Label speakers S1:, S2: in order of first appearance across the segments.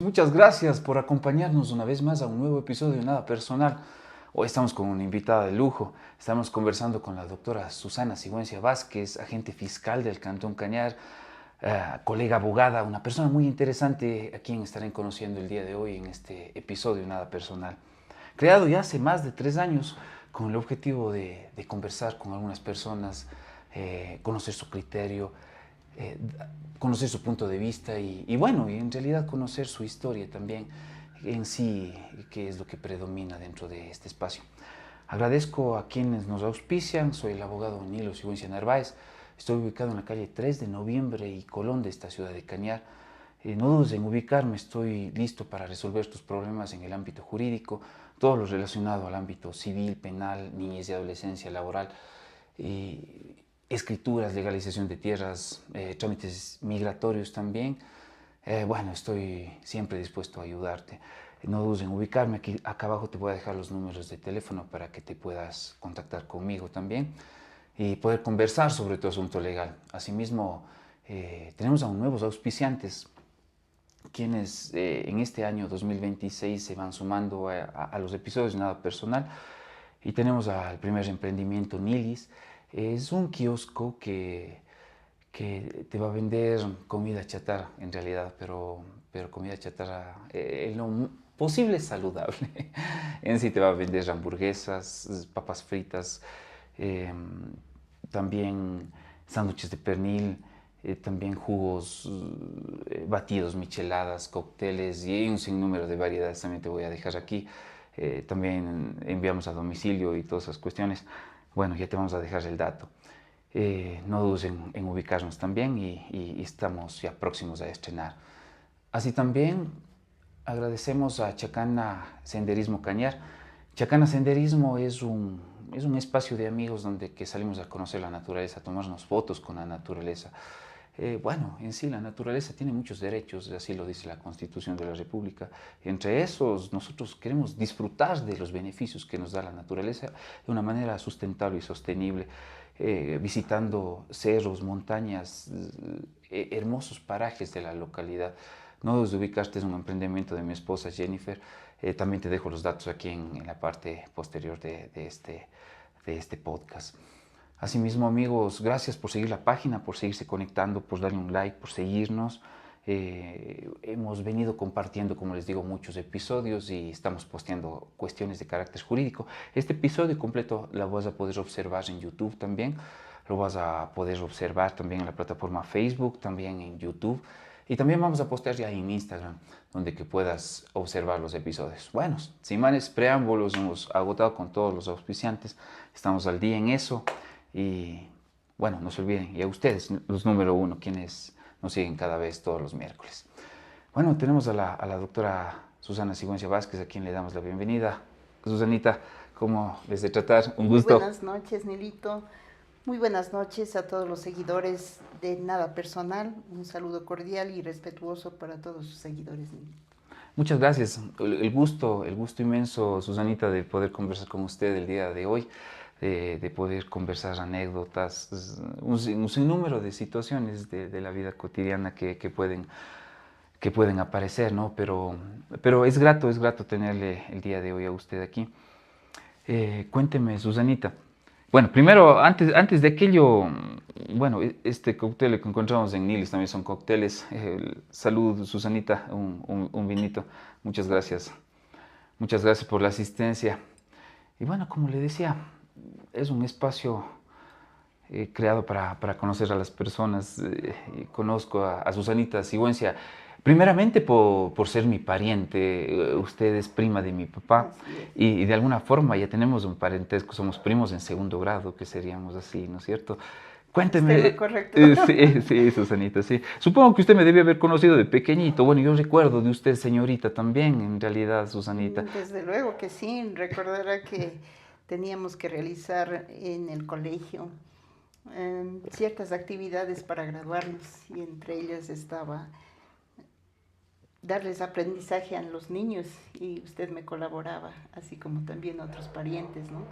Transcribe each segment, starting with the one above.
S1: Muchas gracias por acompañarnos una vez más a un nuevo episodio de Nada Personal. Hoy estamos con una invitada de lujo. Estamos conversando con la doctora Susana Sigüenza Vázquez, agente fiscal del Cantón Cañar, colega abogada, una persona muy interesante a quien estarán conociendo el día de hoy en este episodio de Nada Personal. Creado ya hace más de 3 años con el objetivo de conversar con algunas personas, conocer su criterio, eh, conocer su punto de vista y bueno, y en realidad conocer su historia también en sí, qué es lo que predomina dentro de este espacio. Agradezco a quienes nos auspician. Soy el abogado Nilo Sigüenza Narváez. Estoy ubicado en la calle 3 de Noviembre y Colón de esta ciudad de Cañar. No dudes en ubicarme, estoy listo para resolver tus problemas en el ámbito jurídico, todo lo relacionado al ámbito civil, penal, niñez y adolescencia, laboral, escrituras, legalización de tierras, trámites migratorios también. Bueno, estoy siempre dispuesto a ayudarte. No dudes en ubicarme. Aquí, acá abajo te voy a dejar los números de teléfono para que te puedas contactar conmigo también y poder conversar sobre tu asunto legal. Asimismo, tenemos a nuevos auspiciantes quienes en este año 2026 se van sumando a los episodios de Nada Personal. Y tenemos al primer emprendimiento, Nilis. Es un kiosco que te va a vender comida chatarra en realidad, pero comida chatarra lo posible saludable. En sí te va a vender hamburguesas, papas fritas, eh, también sándwiches de pernil, también jugos, batidos, micheladas, cócteles y un sinnúmero de variedades también te voy a dejar aquí. También enviamos a domicilio y todas esas cuestiones. Bueno, ya te vamos a dejar el dato. No dudes en ubicarnos también y estamos ya próximos a estrenar. Así también agradecemos a Chacana Senderismo Cañar. Chacana Senderismo es un espacio de amigos donde que salimos a conocer la naturaleza, a tomarnos fotos con la naturaleza. Bueno, en sí la naturaleza tiene muchos derechos, así lo dice la Constitución de la República. Entre esos, nosotros queremos disfrutar de los beneficios que nos da la naturaleza de una manera sustentable y sostenible, visitando cerros, montañas, hermosos parajes de la localidad. No dudes de ubicarte, es un emprendimiento de mi esposa Jennifer. También te dejo los datos aquí en la parte posterior de este podcast. Asimismo, amigos, gracias por seguir la página, por seguirse conectando, por darle un like, por seguirnos. Hemos venido compartiendo, como les digo, muchos episodios y estamos posteando cuestiones de carácter jurídico. Este episodio completo lo vas a poder observar en YouTube también. Lo vas a poder observar también en la plataforma Facebook, también en YouTube. Y también vamos a postear ya en Instagram, donde que puedas observar los episodios. Bueno, sin más preámbulos, hemos agotado con todos los auspiciantes. Estamos al día en eso. Y bueno, no se olviden, y a ustedes, los número uno, quienes nos siguen cada vez todos los miércoles. Bueno, tenemos a la doctora Susana Sigüenza Vázquez, a quien le damos la bienvenida. Susanita, ¿cómo les de tratar? Un
S2: Muy
S1: gusto.
S2: buenas noches, Nilito. Muy buenas noches a todos los seguidores de Nada Personal. Un saludo cordial y respetuoso para todos sus seguidores, Nilito.
S1: Muchas gracias. El gusto inmenso, Susanita, de poder conversar con usted el día de hoy, de poder conversar anécdotas, un sinnúmero de situaciones de la vida cotidiana que pueden aparecer, ¿no? Pero es grato tenerle el día de hoy a usted aquí. Cuénteme, Susanita. Bueno, primero, antes de aquello, bueno, este cóctel que encontramos en Niles también son cócteles. Salud, Susanita, un vinito. Muchas gracias. Muchas gracias por la asistencia. Y bueno, como le decía, es un espacio creado para conocer a las personas. Y conozco a Susanita Sigüenza, primeramente por ser mi pariente. Usted es prima de mi papá
S2: Así es.
S1: y de alguna forma ya tenemos un parentesco, somos primos en segundo grado, que seríamos así, ¿no es cierto?
S2: Está en
S1: Cuénteme.
S2: lo correcto.
S1: Sí, sí, Susanita, sí. Supongo que usted me debe haber conocido de pequeñito. Bueno, yo recuerdo de usted, señorita, también, en realidad, Susanita.
S2: Desde luego que sí. Recordará que teníamos que realizar en el colegio ciertas actividades para graduarnos y entre ellas estaba darles aprendizaje a los niños y usted me colaboraba, así como también otros parientes, ¿no?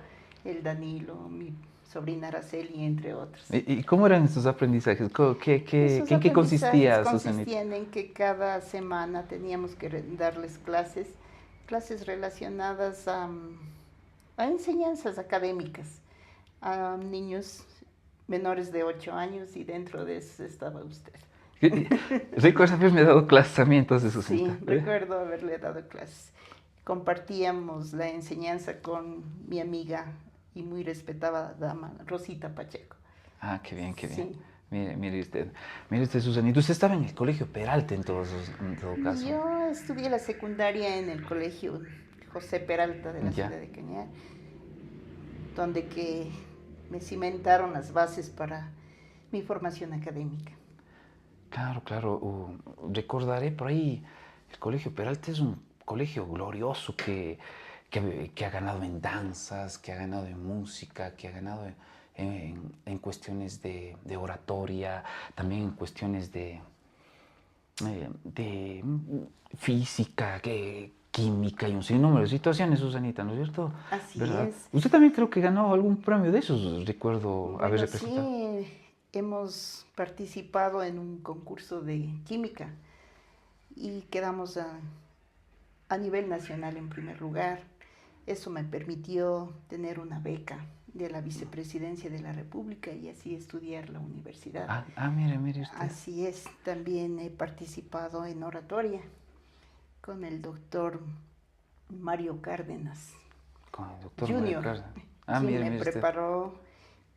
S2: El Danilo, mi sobrina Araceli, entre otros.
S1: ¿Y cómo eran estos aprendizajes?
S2: Esos
S1: ¿En qué
S2: aprendizajes
S1: consistía, Susanita?
S2: consistían en que cada semana teníamos que darles clases relacionadas a enseñanzas académicas a niños menores de 8 años y dentro de eso estaba usted.
S1: ¿Recuerdas haberme dado clases a mí entonces,
S2: Sí,
S1: Susanita?
S2: recuerdo haberle dado clases. Compartíamos la enseñanza con mi amiga y muy respetada dama, Rosita Pacheco.
S1: Ah, qué bien, qué bien.
S2: Sí.
S1: Mire usted, Susanita. Usted estaba en el colegio Peralta en todo caso.
S2: Yo estudié la secundaria en el colegio José Peralta de la
S1: Ya.
S2: ciudad de Cañar, donde que me cimentaron las bases para mi formación académica.
S1: Claro, claro. Recordaré por ahí, el Colegio Peralta es un colegio glorioso que ha ganado en danzas, que ha ganado en música, que ha ganado en cuestiones de oratoria, también en cuestiones de física, química y un sinnúmero de situaciones, Susanita, ¿no es cierto?
S2: Así
S1: ¿Verdad?
S2: es.
S1: Usted también creo que ganó algún premio de esos, recuerdo haber
S2: Bueno,
S1: representado.
S2: sí, hemos participado en un concurso de química y quedamos a nivel nacional en primer lugar. Eso me permitió tener una beca de la Vicepresidencia de la República y así estudiar la universidad.
S1: Mire usted.
S2: Así es, también he participado en oratoria con el doctor Mario Cárdenas
S1: Con el doctor Mario
S2: Junior,
S1: Cárdenas.
S2: quien me
S1: Mire usted.
S2: preparó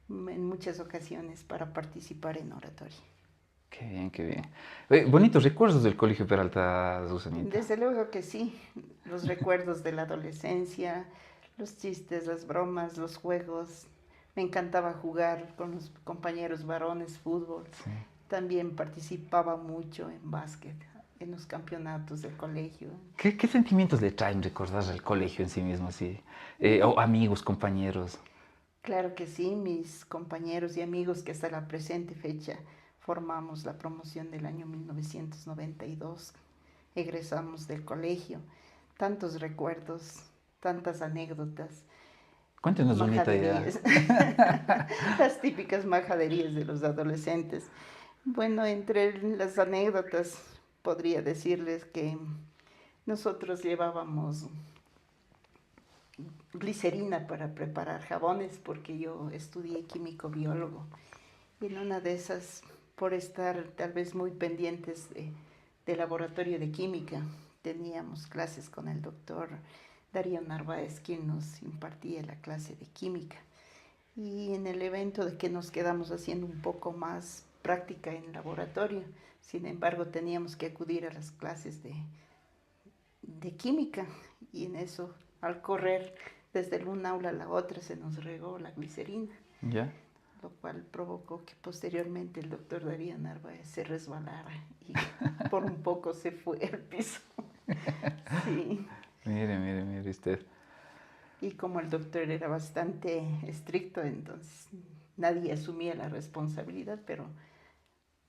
S2: en muchas ocasiones para participar en oratoria.
S1: Qué bien, qué bien. Bonitos recuerdos del Colegio Peralta, Susanita.
S2: Desde luego que sí, los recuerdos de la adolescencia, los chistes, las bromas, los juegos. Me encantaba jugar con los compañeros varones, fútbol.
S1: Sí.
S2: También participaba mucho en básquet, en los campeonatos del colegio.
S1: ¿Qué sentimientos le traen recordar al colegio en sí mismo, así? O amigos, compañeros.
S2: Claro que sí, mis compañeros y amigos que hasta la presente fecha formamos la promoción del año 1992, egresamos del colegio, tantos recuerdos, tantas anécdotas,
S1: Cuéntenos, bonita idea.
S2: majaderías, las típicas majaderías de los adolescentes. Bueno, entre las anécdotas podría decirles que nosotros llevábamos glicerina para preparar jabones porque yo estudié químico biólogo y en una de esas, por estar tal vez muy pendientes de laboratorio de química, teníamos clases con el doctor Darío Narváez, quien nos impartía la clase de química. Y en el evento de que nos quedamos haciendo un poco más práctica en laboratorio, sin embargo teníamos que acudir a las clases de química y en eso, al correr desde un aula a la otra, se nos regó la glicerina.
S1: ¿Ya?
S2: Lo cual provocó que posteriormente el doctor Darío Narváez se resbalara y por un poco se fue al piso. Sí.
S1: Mire usted.
S2: Y como el doctor era bastante estricto, entonces nadie asumía la responsabilidad, pero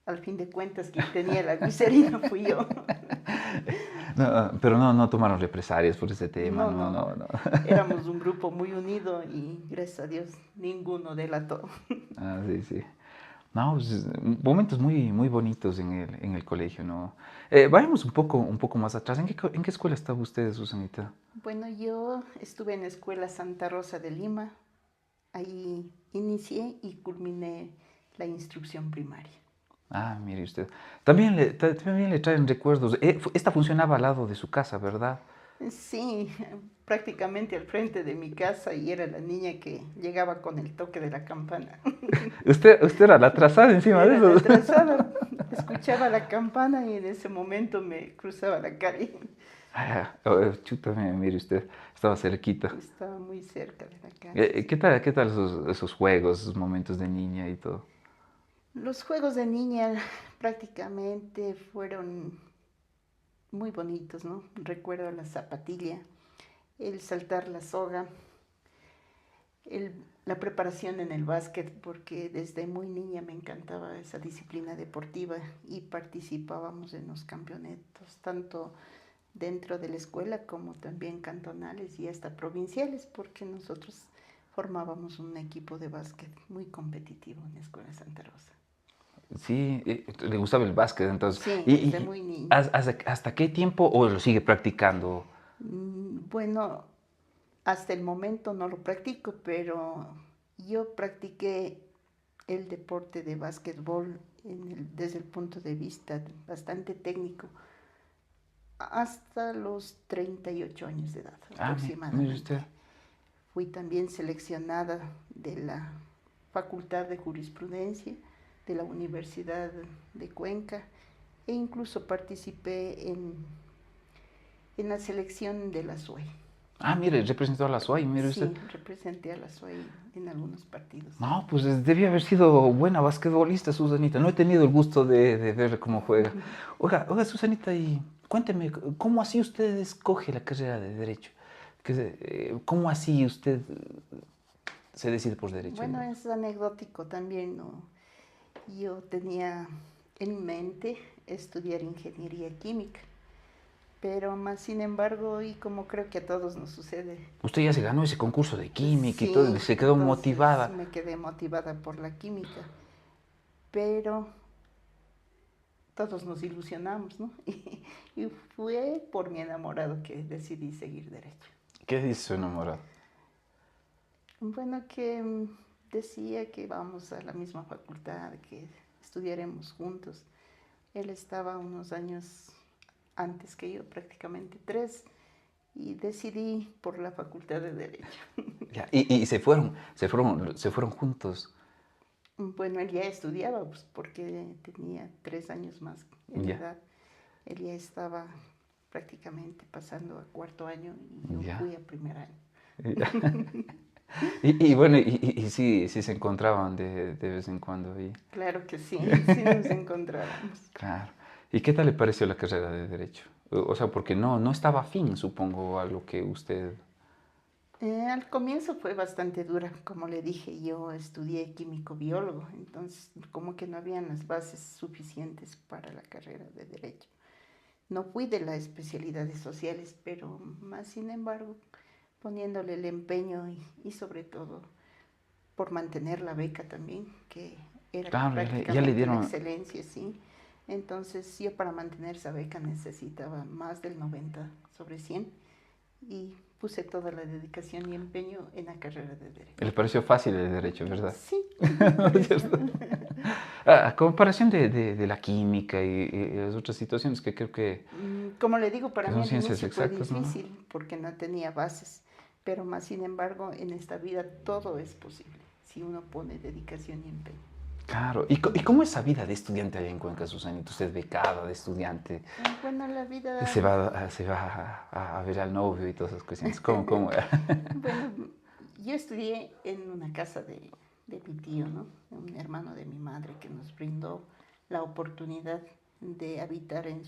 S2: al fin de cuentas quien tenía la glicerina fui yo.
S1: No, pero no tomaron represalias por ese tema,
S2: No. Éramos un grupo muy unido y gracias a Dios ninguno delató.
S1: Sí. No, pues, momentos muy bonitos en el colegio, ¿no? Vayamos un poco más atrás. ¿En qué escuela estaba usted, Susanita?
S2: Bueno, yo estuve en la Escuela Santa Rosa de Lima. Ahí inicié y culminé la instrucción primaria.
S1: Mire usted. También le traen recuerdos. Esta funcionaba al lado de su casa, ¿verdad?
S2: Sí, prácticamente al frente de mi casa y era la niña que llegaba con el toque de la campana.
S1: Usted era la atrasada encima de
S2: Era la
S1: eso.
S2: atrasada, escuchaba la campana y en ese momento me cruzaba la calle.
S1: Chuta, mire usted, estaba cerquita.
S2: Estaba muy cerca de la calle.
S1: Qué tal esos juegos, esos momentos de niña y todo?
S2: Los juegos de niña prácticamente fueron muy bonitos, ¿no? Recuerdo la zapatilla, el saltar la soga, la preparación en el básquet, porque desde muy niña me encantaba esa disciplina deportiva y participábamos en los campeonatos, tanto dentro de la escuela como también cantonales y hasta provinciales, porque nosotros formábamos un equipo de básquet muy competitivo en la Escuela Santa Rosa.
S1: Sí, le gustaba el básquet, entonces.
S2: Sí,
S1: ¿Y,
S2: desde
S1: y
S2: muy niño.
S1: hasta qué tiempo o lo sigue practicando?
S2: Bueno, hasta el momento no lo practico, pero yo practiqué el deporte de básquetbol desde el punto de vista bastante técnico hasta los 38 años de edad
S1: Ah, mire usted.
S2: aproximadamente. Fui también seleccionada de la Facultad de Jurisprudencia de la Universidad de Cuenca e incluso participé en la selección de la SUAY.
S1: Ah, mire, representó a la SUAY, mire usted.
S2: Sí, representé a la SUAY en algunos partidos.
S1: No, pues debía haber sido buena basquetbolista, Susanita. No he tenido el gusto de ver cómo juega. Oiga, Susanita, y cuénteme, ¿cómo así usted escoge la carrera de Derecho? ¿Cómo así usted se decide por Derecho?
S2: Bueno, es anecdótico también, ¿no? Yo tenía en mente estudiar ingeniería química, pero más sin embargo, y como creo que a todos nos sucede,
S1: Usted ya se ganó ese concurso de química y
S2: sí,
S1: todo, se quedó
S2: entonces
S1: motivada.
S2: me quedé motivada por la química, pero todos nos ilusionamos, ¿no? Y fue por mi enamorado que decidí seguir derecho.
S1: ¿Qué dice su enamorado?
S2: Bueno, que decía que vamos a la misma facultad, que estudiaremos juntos. Él estaba unos años antes que yo, prácticamente 3, y decidí por la Facultad de Derecho.
S1: Ya, y se fueron juntos.
S2: Bueno, él ya estudiaba, pues, porque tenía 3 años más en
S1: Ya,
S2: edad. Él ya estaba prácticamente pasando a 4.º año y yo
S1: ya.
S2: fui a 1.er año.
S1: Ya. Y bueno, sí se encontraban de vez en cuando ahí.
S2: Claro que sí, sí nos encontrábamos.
S1: Claro. ¿Y qué tal le pareció la carrera de Derecho? O sea, porque no estaba afín, supongo, a lo que usted...
S2: Al comienzo fue bastante dura, como le dije, yo estudié químico-biólogo, entonces como que no habían las bases suficientes para la carrera de Derecho. No fui de las especialidades sociales, pero más sin embargo, poniéndole el empeño y sobre todo por mantener la beca también, que era
S1: Claro, ya le
S2: prácticamente la
S1: dieron...
S2: excelencia, sí. Entonces yo para mantener esa beca necesitaba más del 90/100 y puse toda la dedicación y empeño en la carrera de Derecho.
S1: Le pareció fácil el Derecho, ¿verdad?
S2: Sí, me
S1: ¿No es
S2: pareció.
S1: cierto? A comparación de la química y las otras situaciones que creo
S2: Como le digo, para
S1: que
S2: mí
S1: son
S2: al
S1: ciencias
S2: inicio fue
S1: exactas, ¿no?
S2: difícil porque no tenía bases, pero más sin embargo en esta vida todo es posible si uno pone dedicación y empeño.
S1: Claro. ¿Y cómo es esa vida de estudiante allá en Cuenca, Susanita? Usted becada de estudiante,
S2: Bueno, la vida,
S1: se va a ver al novio y todas esas cuestiones. ¿Cómo era?
S2: bueno, yo estudié en una casa de mi tío, ¿no? Un hermano de mi madre que nos brindó la oportunidad de habitar en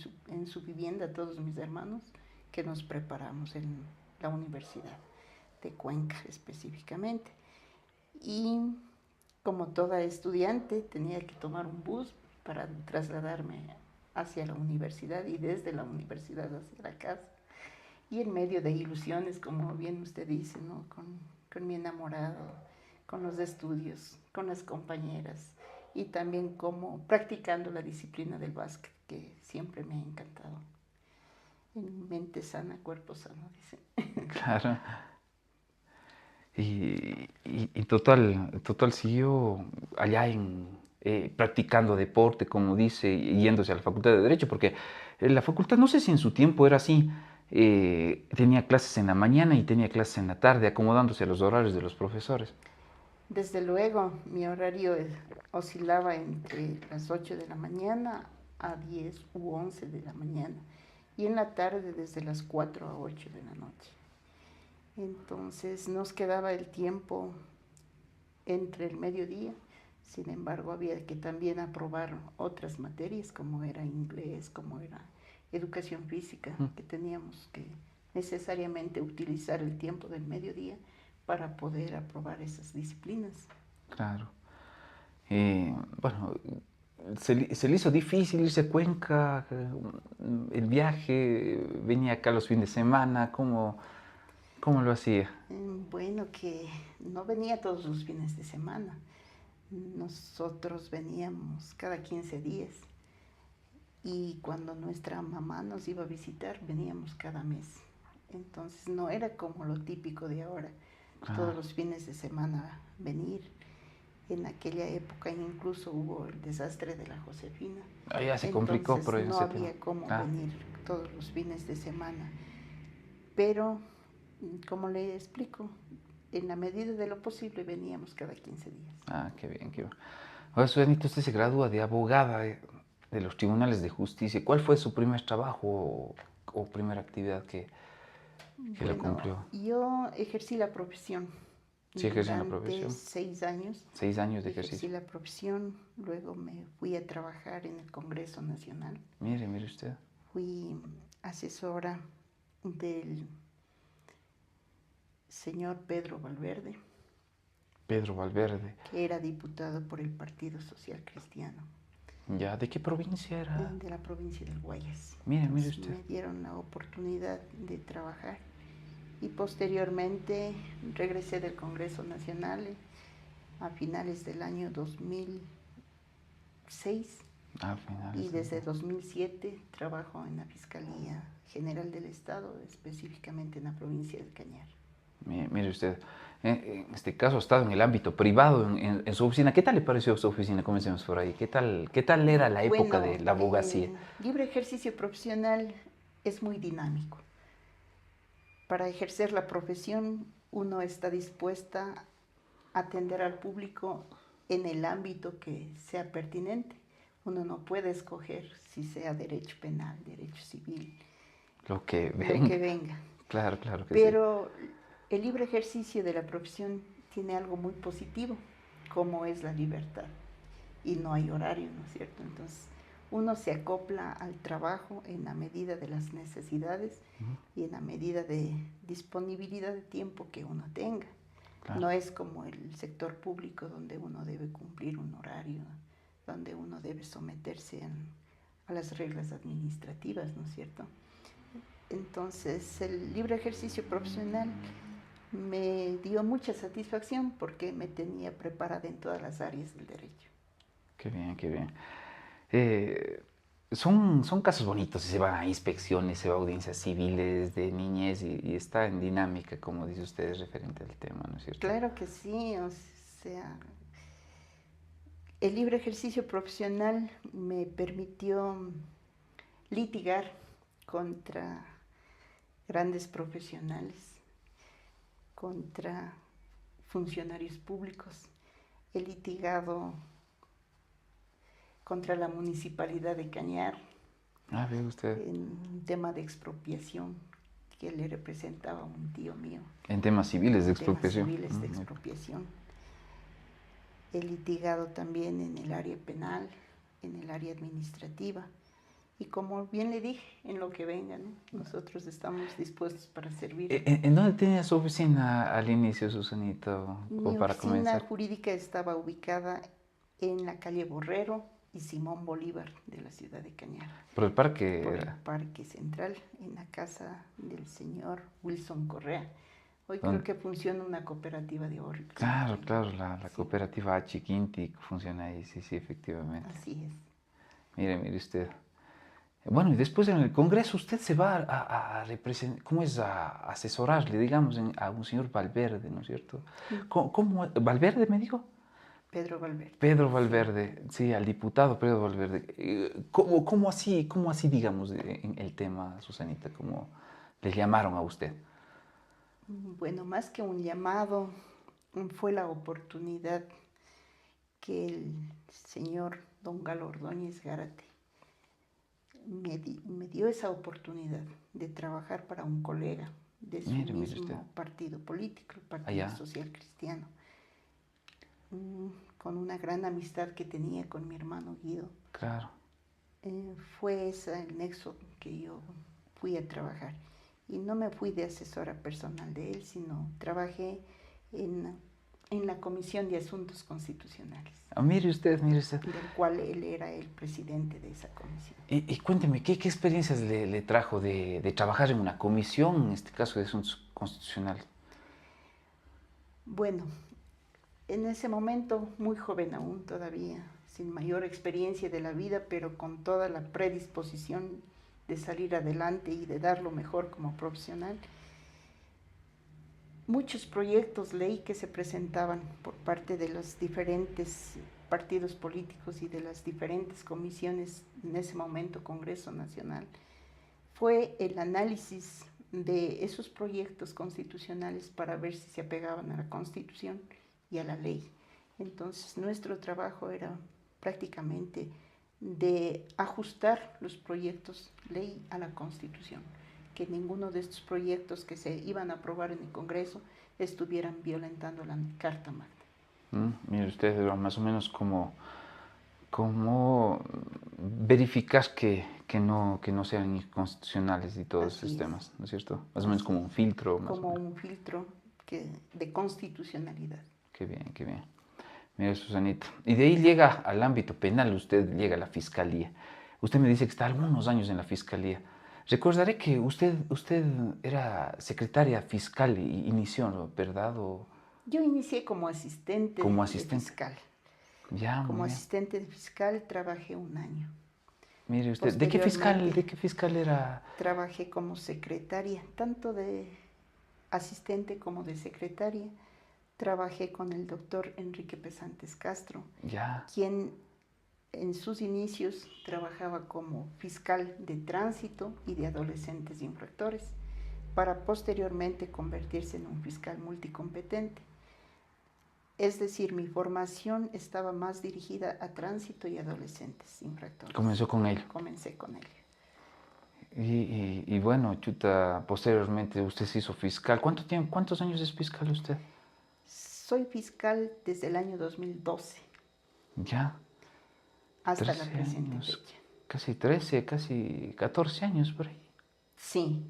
S2: su vivienda todos mis hermanos, que nos preparamos en la Universidad de Cuenca específicamente. Y como toda estudiante tenía que tomar un bus para trasladarme hacia la universidad y desde la universidad hacia la casa. Y en medio de ilusiones, como bien usted dice, ¿no? Con mi enamorado, con los estudios, con las compañeras y también como practicando la disciplina del básquet, que siempre me ha encantado. En mente sana, cuerpo sano, dice.
S1: Claro. Y total siguió allá practicando deporte, como dice, y yéndose a la Facultad de Derecho, porque la facultad, no sé si en su tiempo era así, tenía clases en la mañana y tenía clases en la tarde, acomodándose a los horarios de los profesores.
S2: Desde luego, mi horario oscilaba entre las 8 de la mañana a 10 u 11 de la mañana y en la tarde desde las 4 a 8 de la noche. Entonces nos quedaba el tiempo entre el mediodía, sin embargo había que también aprobar otras materias como era inglés, como era educación física, que teníamos que necesariamente utilizar el tiempo del mediodía para poder aprobar esas disciplinas.
S1: Claro. Bueno, se le hizo difícil irse a Cuenca, el viaje, venía acá los fines de semana, ¿cómo lo hacía?
S2: Bueno, que no venía todos los fines de semana. Nosotros veníamos cada 15 días y cuando nuestra mamá nos iba a visitar veníamos cada mes. Entonces no era como lo típico de ahora, todos los fines de semana venir. En aquella época incluso hubo el desastre de la Josefina.
S1: Ya se complicó por
S2: Entonces no
S1: ese tema.
S2: había cómo venir todos los fines de semana. Pero, como le explico, en la medida de lo posible veníamos cada 15 días.
S1: Qué bien, qué bien. Ahora, Susanita, usted se gradúa de abogada de los tribunales de justicia. ¿Cuál fue su primer trabajo o primera actividad que lo cumplió?
S2: Yo ejercí la profesión.
S1: Sí, ejercí la profesión.
S2: 6 años.
S1: 6 años de ejercicio.
S2: Ejercí la profesión, luego me fui a trabajar en el Congreso Nacional.
S1: Mire usted.
S2: Fui asesora del señor Pedro Valverde.
S1: Pedro Valverde.
S2: Que era diputado por el Partido Social Cristiano.
S1: ¿Ya? ¿De qué provincia era?
S2: De la provincia del Guayas.
S1: Mire usted.
S2: Me dieron la oportunidad de trabajar y posteriormente regresé del Congreso Nacional a finales del año 2006 y desde 2007 trabajo en la Fiscalía General del Estado, específicamente en la provincia de Cañar.
S1: Mire usted, en este caso ha estado en el ámbito privado, en su oficina. ¿Qué tal le pareció su oficina? Comencemos por ahí. ¿Qué tal era la época de la abogacía?
S2: Libre ejercicio profesional es muy dinámico. Para ejercer la profesión uno está dispuesta a atender al público en el ámbito que sea pertinente. Uno no puede escoger si sea derecho penal, derecho civil,
S1: lo que venga. Claro que
S2: Pero el libre ejercicio de la profesión tiene algo muy positivo, como es la libertad. Y no hay horario, ¿no es cierto? Entonces, uno se acopla al trabajo en la medida de las necesidades y en la medida de disponibilidad de tiempo que uno tenga. Claro. No es como el sector público donde uno debe cumplir un horario, donde uno debe someterse a las reglas administrativas, ¿no es cierto? Entonces, el libre ejercicio profesional me dio mucha satisfacción porque me tenía preparada en todas las áreas del derecho.
S1: Qué bien, qué bien. Son casos bonitos, se van a inspecciones, se va a audiencias civiles de niñez y está en dinámica, como dice usted, referente al tema, ¿no es cierto?
S2: Claro que sí, o sea, el libre ejercicio profesional me permitió litigar contra grandes profesionales, contra funcionarios públicos. He litigado contra la municipalidad de Cañar.
S1: Ve usted.
S2: En un tema de expropiación que le representaba a un tío mío.
S1: En temas civiles de expropiación.
S2: He litigado también en el área penal, en el área administrativa. Y como bien le dije, en lo que venga, ¿no? Nosotros estamos dispuestos para servir.
S1: ¿En dónde tenía su oficina al inicio, Susanito?
S2: Mi oficina jurídica estaba ubicada en la calle Borrero y Simón Bolívar de la ciudad de Cañar.
S1: ¿Por el parque?
S2: Por el Parque Central, en la casa del señor Wilson Correa. Hoy creo que funciona una cooperativa de ahorro.
S1: Claro, la cooperativa Chiquinti funciona ahí, sí, efectivamente.
S2: Así es.
S1: Mire usted. Bueno, y después en el Congreso usted se va a representar, ¿cómo es? A asesorarle, digamos, a un señor Valverde, ¿no es cierto? ¿Cómo? ¿Valverde me dijo?
S2: Pedro Valverde.
S1: Pedro Valverde, sí, al diputado Pedro Valverde. ¿Cómo así, digamos, en el tema, Susanita? ¿Cómo le llamaron a usted?
S2: Bueno, más que un llamado, fue la oportunidad que el señor don Galo Ordóñez Gárate me dio esa oportunidad de trabajar para un colega de su mismo partido político, el Partido Social Cristiano, con una gran amistad que tenía con mi hermano Guido.
S1: Claro.
S2: Fue ese el nexo que yo fui a trabajar. Y no me fui de asesora personal de él, sino trabajé en la Comisión de Asuntos Constitucionales.
S1: Mire usted.
S2: Del cual él era el presidente de esa comisión.
S1: Y cuénteme, ¿qué experiencias le trajo de trabajar en una comisión, en este caso de asuntos constitucionales?
S2: Bueno, en ese momento, muy joven aún todavía, sin mayor experiencia de la vida, pero con toda la predisposición de salir adelante y de dar lo mejor como profesional, muchos proyectos ley que se presentaban por parte de los diferentes partidos políticos y de las diferentes comisiones en ese momento Congreso Nacional, fue el análisis de esos proyectos constitucionales para ver si se apegaban a la Constitución y a la ley. Entonces nuestro trabajo era prácticamente de ajustar los proyectos ley a la Constitución, que ninguno de estos proyectos que se iban a aprobar en el Congreso estuvieran violentando la Carta Magna.
S1: Mire usted, más o menos como verificar que no sean inconstitucionales y todos
S2: Así
S1: esos
S2: es.
S1: temas, ¿no es cierto? Más o menos como un filtro. Más
S2: Como
S1: o menos.
S2: un filtro de constitucionalidad.
S1: Qué bien, qué bien. Mira, Susanita. Y de ahí llega al ámbito penal, usted llega a la fiscalía. Usted me dice que está algunos años en la fiscalía. Recordaré que usted era secretaria fiscal y inició, ¿verdad? O
S2: Yo inicié como asistente
S1: como
S2: de
S1: asistente.
S2: fiscal.
S1: Ya,
S2: Como
S1: muy bien.
S2: asistente de fiscal trabajé un año.
S1: Mire usted,
S2: Posteriormente
S1: de qué fiscal era?
S2: trabajé como secretaria, tanto de asistente como de secretaria. Trabajé con el doctor Enrique Pesantes Castro,
S1: Ya.
S2: quien en sus inicios trabajaba como fiscal de tránsito y de adolescentes infractores, para posteriormente convertirse en un fiscal multicompetente. Es decir, mi formación estaba más dirigida a tránsito y adolescentes infractores.
S1: Comenzó con él.
S2: Comencé con él.
S1: Y bueno, chuta, posteriormente usted se hizo fiscal. ¿Cuántos años es fiscal usted?
S2: Soy fiscal desde el año 2012
S1: Ya,
S2: hasta la
S1: 13
S2: presente
S1: años,
S2: fecha.
S1: casi 13, casi 14 años por ahí.
S2: Sí,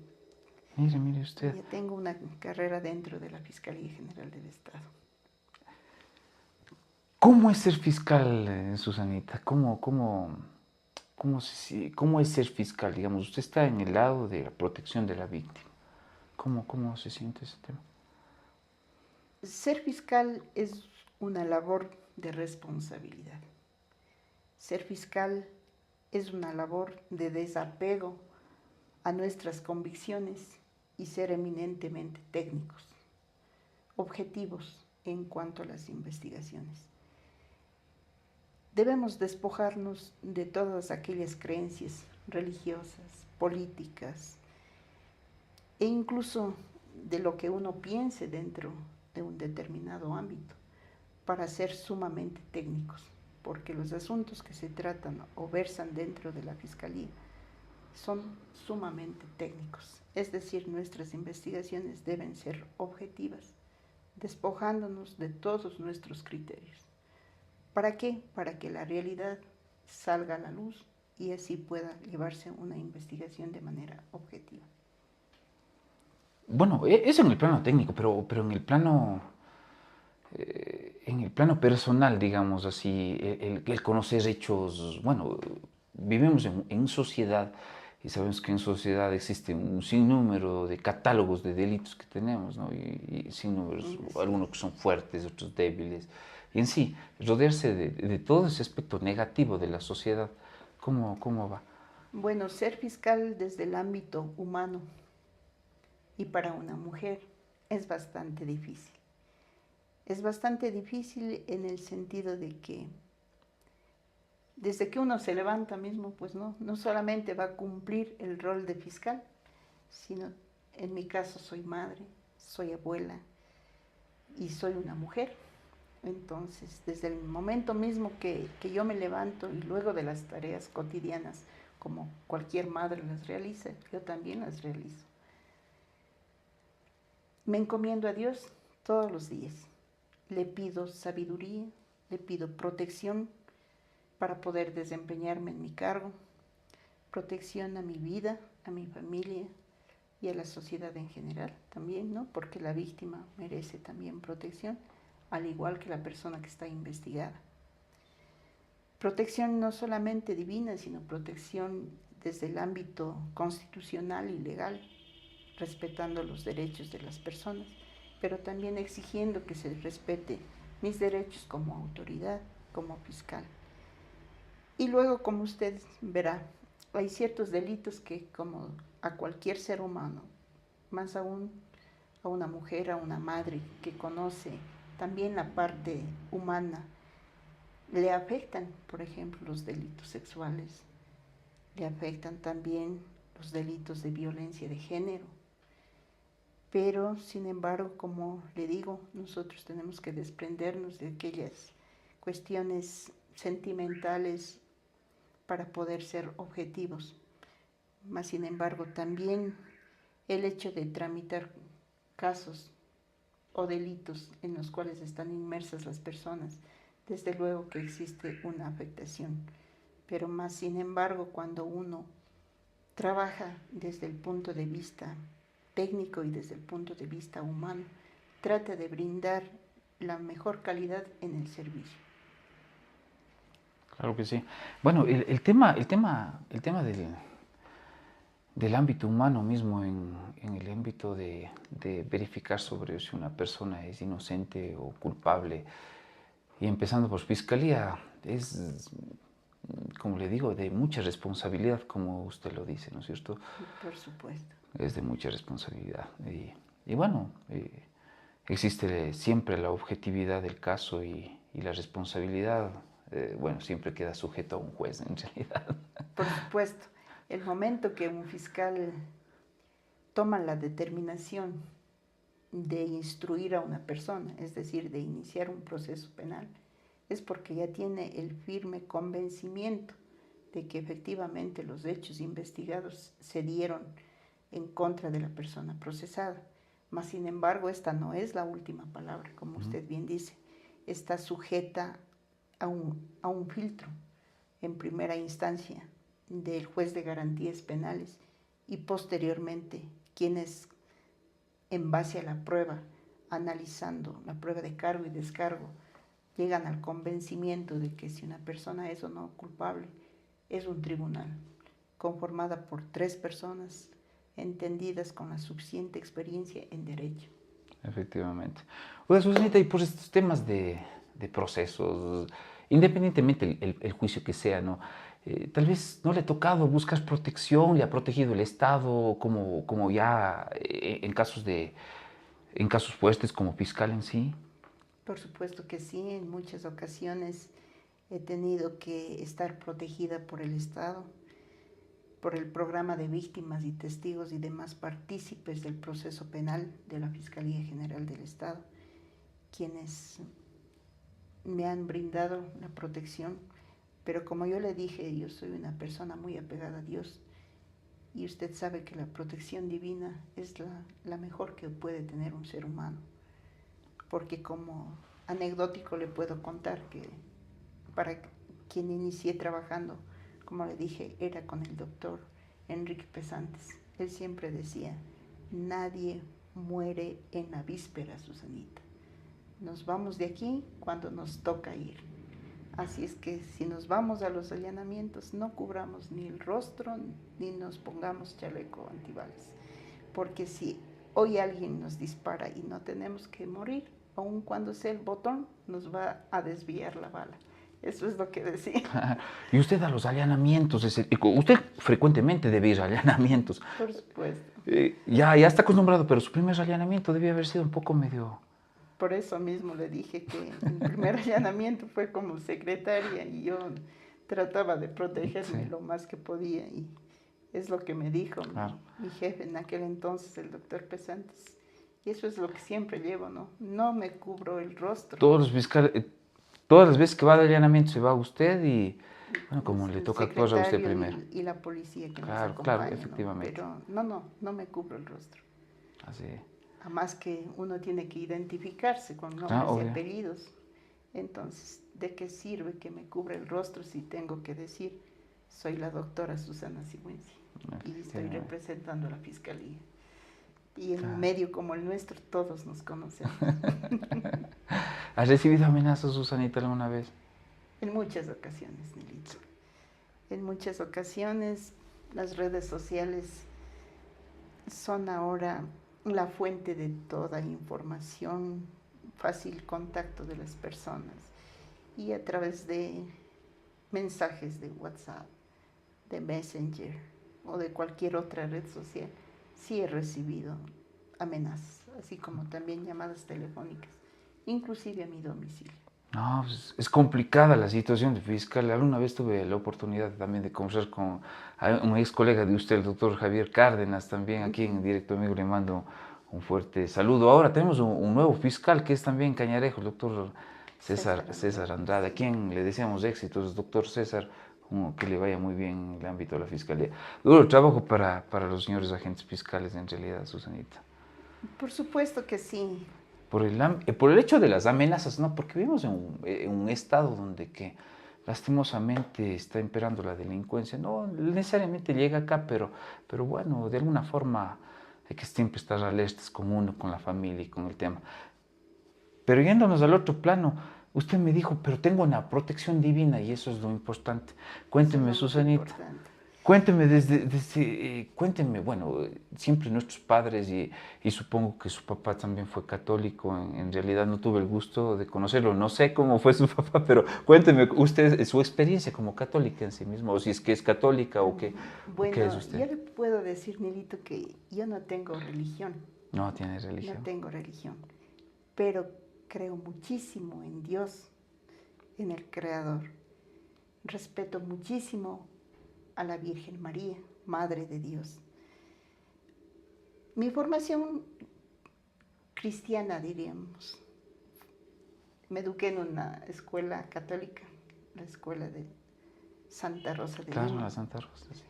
S1: Mire usted.
S2: ya tengo una carrera dentro de la Fiscalía General del Estado.
S1: ¿Cómo es ser fiscal, Susanita? ¿Cómo es ser fiscal? Digamos, usted está en el lado de la protección de la víctima. ¿Cómo se siente ese tema?
S2: Ser fiscal es una labor de responsabilidad. Ser fiscal es una labor de desapego a nuestras convicciones y ser eminentemente técnicos, objetivos en cuanto a las investigaciones. Debemos despojarnos de todas aquellas creencias religiosas, políticas e incluso de lo que uno piense dentro de un determinado ámbito para ser sumamente técnicos, porque los asuntos que se tratan o versan dentro de la Fiscalía son sumamente técnicos. Es decir, nuestras investigaciones deben ser objetivas, despojándonos de todos nuestros criterios. ¿Para qué? Para que la realidad salga a la luz y así pueda llevarse una investigación de manera objetiva.
S1: Bueno, eso en el plano técnico, pero en el plano personal, digamos así, el conocer hechos, bueno, vivimos en sociedad y sabemos que en sociedad existe un sinnúmero de catálogos de delitos que tenemos, ¿no? Y sinnúmeros, algunos que son fuertes, otros débiles. Y en sí, rodearse de todo ese aspecto negativo de la sociedad, ¿cómo va?
S2: Bueno, ser fiscal desde el ámbito humano y para una mujer es bastante difícil. Es bastante difícil en el sentido de que desde que uno se levanta mismo, pues no solamente va a cumplir el rol de fiscal, sino en mi caso soy madre, soy abuela y soy una mujer. Entonces, desde el momento mismo que yo me levanto y luego de las tareas cotidianas, como cualquier madre las realiza, yo también las realizo. Me encomiendo a Dios todos los días. Le pido sabiduría, le pido protección para poder desempeñarme en mi cargo, protección a mi vida, a mi familia y a la sociedad en general también, ¿no? Porque la víctima merece también protección, al igual que la persona que está investigada. Protección no solamente divina, sino protección desde el ámbito constitucional y legal, respetando los derechos de las personas pero también exigiendo que se respete mis derechos como autoridad, como fiscal. Y luego, como usted verá, hay ciertos delitos que, como a cualquier ser humano, más aún a una mujer, a una madre que conoce también la parte humana, le afectan, por ejemplo, los delitos sexuales, le afectan también los delitos de violencia de género. Pero, sin embargo, como le digo, nosotros tenemos que desprendernos de aquellas cuestiones sentimentales para poder ser objetivos. Mas, sin embargo, también el hecho de tramitar casos o delitos en los cuales están inmersas las personas, desde luego que existe una afectación. Pero más, sin embargo, cuando uno trabaja desde el punto de vista técnico y desde el punto de vista humano, trata de brindar la mejor calidad en el servicio.
S1: Claro que sí. Bueno, el tema del ámbito humano mismo, en el ámbito de verificar sobre si una persona es inocente o culpable, y empezando por fiscalía, es, como le digo, de mucha responsabilidad, como usted lo dice, ¿no es cierto?
S2: Por supuesto.
S1: Es de mucha responsabilidad. Y bueno, existe siempre la objetividad del caso y la responsabilidad, bueno, siempre queda sujeto a un juez en realidad.
S2: Por supuesto. El momento que un fiscal toma la determinación de instruir a una persona, es decir, de iniciar un proceso penal, es porque ya tiene el firme convencimiento de que efectivamente los hechos investigados se dieron en contra de la persona procesada. Mas, sin embargo, esta no es la última palabra, como usted bien dice. Está sujeta a un filtro en primera instancia del juez de garantías penales y posteriormente quienes, en base a la prueba, analizando la prueba de cargo y descargo, llegan al convencimiento de que si una persona es o no culpable, es un tribunal conformada por 3 personas entendidas con la suficiente experiencia en derecho.
S1: Efectivamente. Oiga, Susanita, y por estos temas de procesos, independientemente el juicio que sea, ¿no? Tal vez no le ha tocado buscar protección, le ha protegido el Estado, como ya en casos fuertes como fiscal en sí.
S2: Por supuesto que sí, en muchas ocasiones he tenido que estar protegida por el Estado, por el programa de víctimas y testigos y demás partícipes del proceso penal de la Fiscalía General del Estado, quienes me han brindado la protección. Pero como yo le dije, yo soy una persona muy apegada a Dios y usted sabe que la protección divina es la mejor que puede tener un ser humano. Porque como anecdótico le puedo contar que para quien inicié trabajando, como le dije, era con el doctor Enrique Pesantes. Él siempre decía, nadie muere en la víspera, Susanita. Nos vamos de aquí cuando nos toca ir. Así es que si nos vamos a los allanamientos, no cubramos ni el rostro ni nos pongamos chaleco antibalas. Porque si hoy alguien nos dispara y no tenemos que morir, aun cuando sea el botón, nos va a desviar la bala. Eso es lo que decía.
S1: Y usted a los allanamientos, usted frecuentemente debe ir a allanamientos.
S2: Por supuesto.
S1: Ya está acostumbrado, pero su primer allanamiento debía haber sido un poco medio...
S2: Por eso mismo le dije que mi primer allanamiento fue como secretaria y yo trataba de protegerme lo más que podía y es lo que me dijo mi jefe en aquel entonces, el doctor Pesantes. Y eso es lo que siempre llevo, ¿no? No me cubro el rostro.
S1: Todos los fiscales, todas las veces que va de allanamiento se va usted y, bueno, como le toca actuar a usted primero.
S2: Y la policía que nos acompaña,
S1: claro, efectivamente.
S2: ¿no? Pero no me cubro el rostro.
S1: Así.
S2: Además que uno tiene que identificarse con nombres y apellidos. Entonces, ¿de qué sirve que me cubra el rostro si tengo que decir soy la doctora Susana Sigüenzi y estoy representando a la Fiscalía? Y en un medio como el nuestro todos nos conocemos.
S1: ¿Has recibido amenazas, Susanita, alguna vez?
S2: En muchas ocasiones, Nelito. En muchas ocasiones las redes sociales son ahora la fuente de toda información, fácil contacto de las personas y a través de mensajes de WhatsApp, de Messenger o de cualquier otra red social, sí he recibido amenazas, así como también llamadas telefónicas, inclusive a mi domicilio.
S1: No, pues, es complicada la situación de fiscal. Alguna vez tuve la oportunidad también de conversar con un ex colega de usted, el doctor Javier Cárdenas, también aquí en Directo Amigo le mando un fuerte saludo. Ahora tenemos un nuevo fiscal que es también Cañarejo, el doctor César Andrade, a
S2: Sí.
S1: quien le deseamos éxitos, doctor César, que le vaya muy bien en el ámbito de la fiscalía. Duro trabajo para los señores agentes fiscales en realidad, Susanita.
S2: Por supuesto que sí.
S1: Por el hecho de las amenazas, ¿no? Porque vivimos en un estado donde que lastimosamente está imperando la delincuencia. No necesariamente llega acá, pero bueno, de alguna forma hay que siempre estar alertas con uno, con la familia y con el tema. Pero yéndonos al otro plano, usted me dijo, pero tengo una protección divina y eso es lo importante.
S2: Eso es
S1: Cuénteme,
S2: lo más
S1: Susanita.
S2: importante.
S1: Cuénteme, cuénteme, bueno, siempre nuestros padres y supongo que su papá también fue católico, en realidad no tuve el gusto de conocerlo, no sé cómo fue su papá, pero cuénteme usted su experiencia como católica en sí mismo, o si es que es católica o qué es
S2: Bueno,
S1: usted.
S2: yo le puedo decir, Nilito, que yo no tengo religión,
S1: No tiene
S2: no
S1: religión.
S2: tengo religión, pero creo muchísimo en Dios, en el Creador. Respeto muchísimo a la Virgen María, Madre de Dios. Mi formación cristiana, diríamos. Me eduqué en una escuela católica, la escuela de Santa Rosa de
S1: Claro,
S2: Lima.
S1: la Santa Rosa, sí.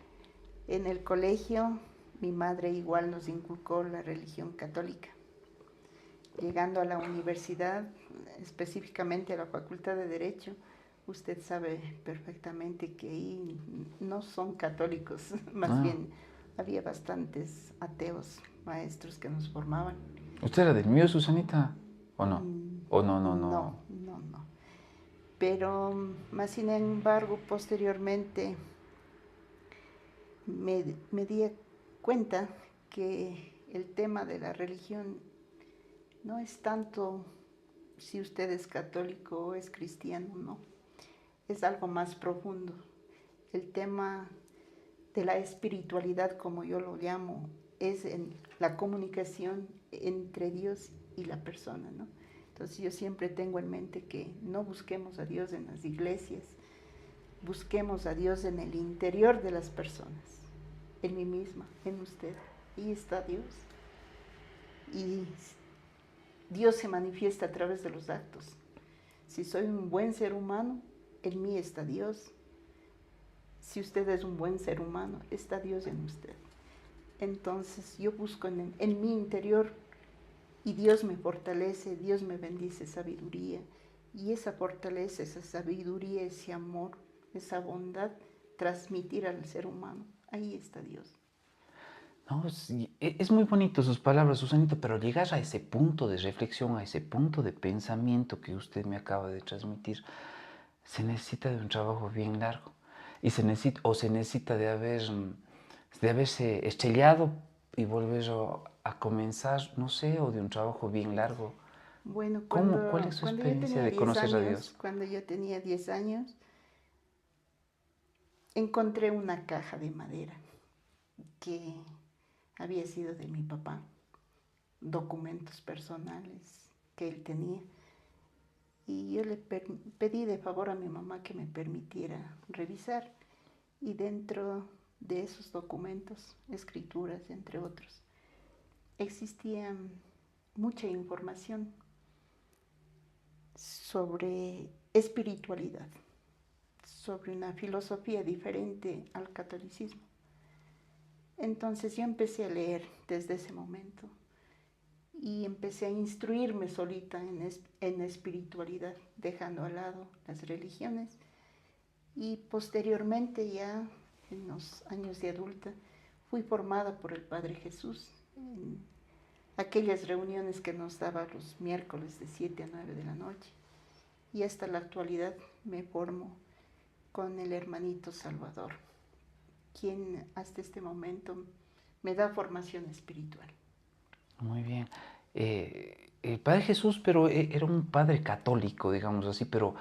S2: En el colegio, mi madre igual nos inculcó la religión católica. Llegando a la universidad, específicamente a la Facultad de Derecho, usted sabe perfectamente que ahí no son católicos, más
S1: Ah,
S2: bien había bastantes ateos, maestros que nos formaban.
S1: ¿usted era del mío, Susanita? ¿O no? ¿O no, no,
S2: No,
S1: no?
S2: no, no. Pero más sin embargo, posteriormente me di cuenta que el tema de la religión no es tanto si usted es católico o es cristiano, no. Es algo más profundo. El tema de la espiritualidad, como yo lo llamo, es en la comunicación entre Dios y la persona, ¿no? Entonces yo siempre tengo en mente que no busquemos a Dios en las iglesias, busquemos a Dios en el interior de las personas, en mí misma, en usted. Ahí está Dios. Y Dios se manifiesta a través de los actos. Si soy un buen ser humano, en mí está Dios. Si usted es un buen ser humano, está Dios en usted. Entonces yo busco en mi interior y Dios me fortalece, Dios me bendice sabiduría. Y esa fortaleza, esa sabiduría, ese amor, esa bondad, transmitir al ser humano. Ahí está Dios.
S1: No, sí, es muy bonito sus palabras, Susanita, pero llegar a ese punto de reflexión, a ese punto de pensamiento que usted me acaba de transmitir, se necesita de un trabajo bien largo. Y se necesita de haberse estrellado y volver a comenzar, no sé, o de un trabajo bien largo.
S2: Bueno,
S1: ¿Cuál es su
S2: cuando yo
S1: experiencia
S2: tenía
S1: de
S2: 10
S1: conocer a
S2: años,
S1: Dios?
S2: cuando yo tenía 10 años, encontré una caja de madera que había sido de mi papá, documentos personales que él tenía. Y yo le pedí de favor a mi mamá que me permitiera revisar. Y dentro de esos documentos, escrituras, entre otros, existía mucha información sobre espiritualidad, sobre una filosofía diferente al catolicismo. Entonces yo empecé a leer desde ese momento y empecé a instruirme solita en espiritualidad, dejando al lado las religiones. Y posteriormente, ya en los años de adulta, fui formada por el Padre Jesús en aquellas reuniones que nos daba los miércoles de 7 a 9 de la noche. Y hasta la actualidad me formo con el hermanito Salvador, quien hasta este momento me da formación espiritual.
S1: Muy bien. El Padre Jesús, pero era un padre católico, digamos así, pero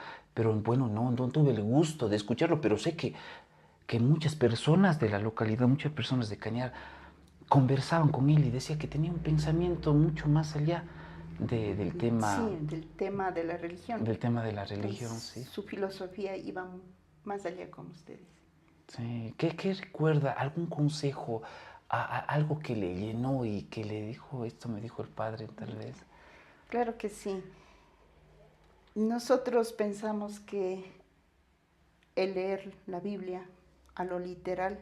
S1: bueno, no tuve el gusto de escucharlo, pero sé que muchas personas de la localidad, muchas personas de Cañar, conversaban con él y decía que tenía un pensamiento mucho más allá
S2: Sí,
S1: del tema de la
S2: Pues
S1: religión, sí.
S2: su filosofía iba más allá con ustedes.
S1: Sí. ¿Qué recuerda? ¿Algún consejo? Algo que le llenó y que le dijo, esto me dijo el padre tal vez.
S2: Claro que sí. Nosotros pensamos que el leer la Biblia a lo literal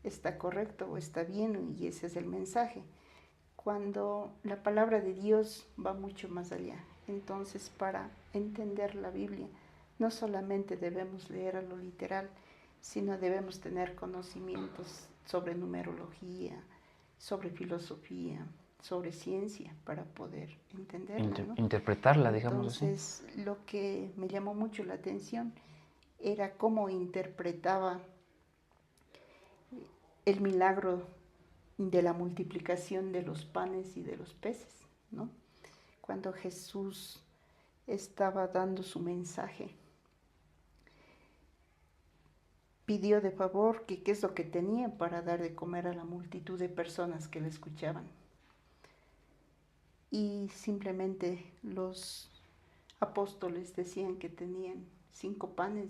S2: está correcto o está bien y ese es el mensaje. Cuando la palabra de Dios va mucho más allá. Entonces, para entender la Biblia, no solamente debemos leer a lo literal, sino debemos tener conocimientos sobre numerología, sobre filosofía, sobre ciencia para poder entenderla, ¿no?
S1: Interpretarla, digamos así.
S2: Entonces, lo que me llamó mucho la atención era cómo interpretaba el milagro de la multiplicación de los panes y de los peces, ¿no? Cuando Jesús estaba dando su mensaje, pidió de favor que qué es lo que tenía para dar de comer a la multitud de personas que le escuchaban. Y simplemente los apóstoles decían que tenían 5 panes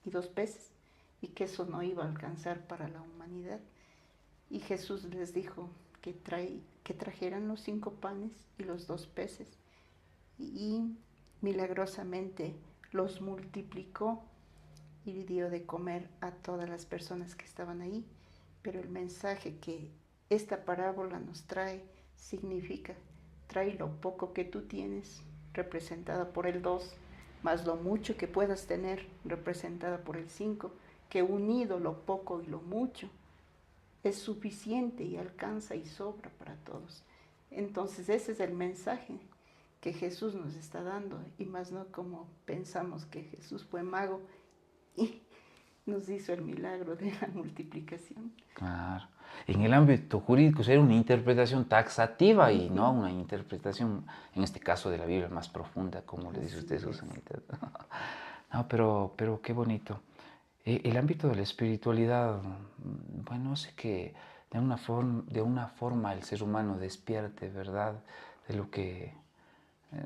S2: y 2 peces y que eso no iba a alcanzar para la humanidad. Y Jesús les dijo que trajeran los 5 panes y los 2 peces. Y milagrosamente los multiplicó y dio de comer a todas las personas que estaban ahí. Pero el mensaje que esta parábola nos trae significa, trae lo poco que tú tienes, representada por el 2, más lo mucho que puedas tener, representada por el 5, que unido lo poco y lo mucho, es suficiente y alcanza y sobra para todos. Entonces ese es el mensaje que Jesús nos está dando y más no como pensamos que Jesús fue mago y nos hizo el milagro de la multiplicación.
S1: Claro. En el ámbito jurídico sería una interpretación taxativa y no una interpretación, en este caso de la Biblia, más profunda, como le dice usted,
S2: Así es.
S1: Susanita. No, pero qué bonito. El ámbito de la espiritualidad, bueno, sé que de una forma el ser humano despierte, ¿verdad? De lo que,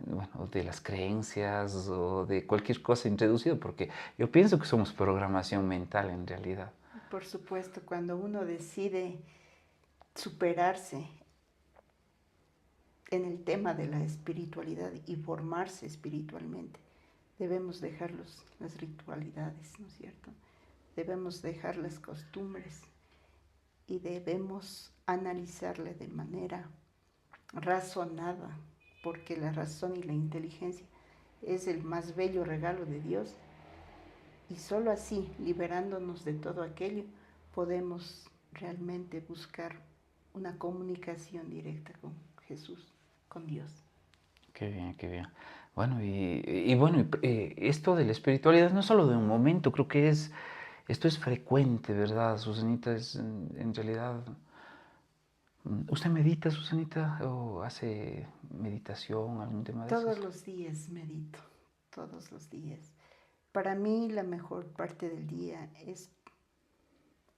S1: bueno, de las creencias o de cualquier cosa introducido, porque yo pienso que somos programación mental en realidad.
S2: Por supuesto, cuando uno decide superarse en el tema de la espiritualidad y formarse espiritualmente, debemos dejar las ritualidades, ¿no es cierto? Debemos dejar las costumbres y debemos analizarle de manera razonada, porque la razón y la inteligencia es el más bello regalo de Dios y solo así, liberándonos de todo aquello, podemos realmente buscar una comunicación directa con Jesús, con Dios.
S1: Qué bien, qué bien. Bueno, esto de la espiritualidad no es solo de un momento, creo que esto es frecuente, ¿verdad, Susanita? En realidad, ¿usted medita, Susanita? ¿O hace meditación, algún tema de
S2: Todos
S1: esos?
S2: los días medito, todos los días. Para mí la mejor parte del día es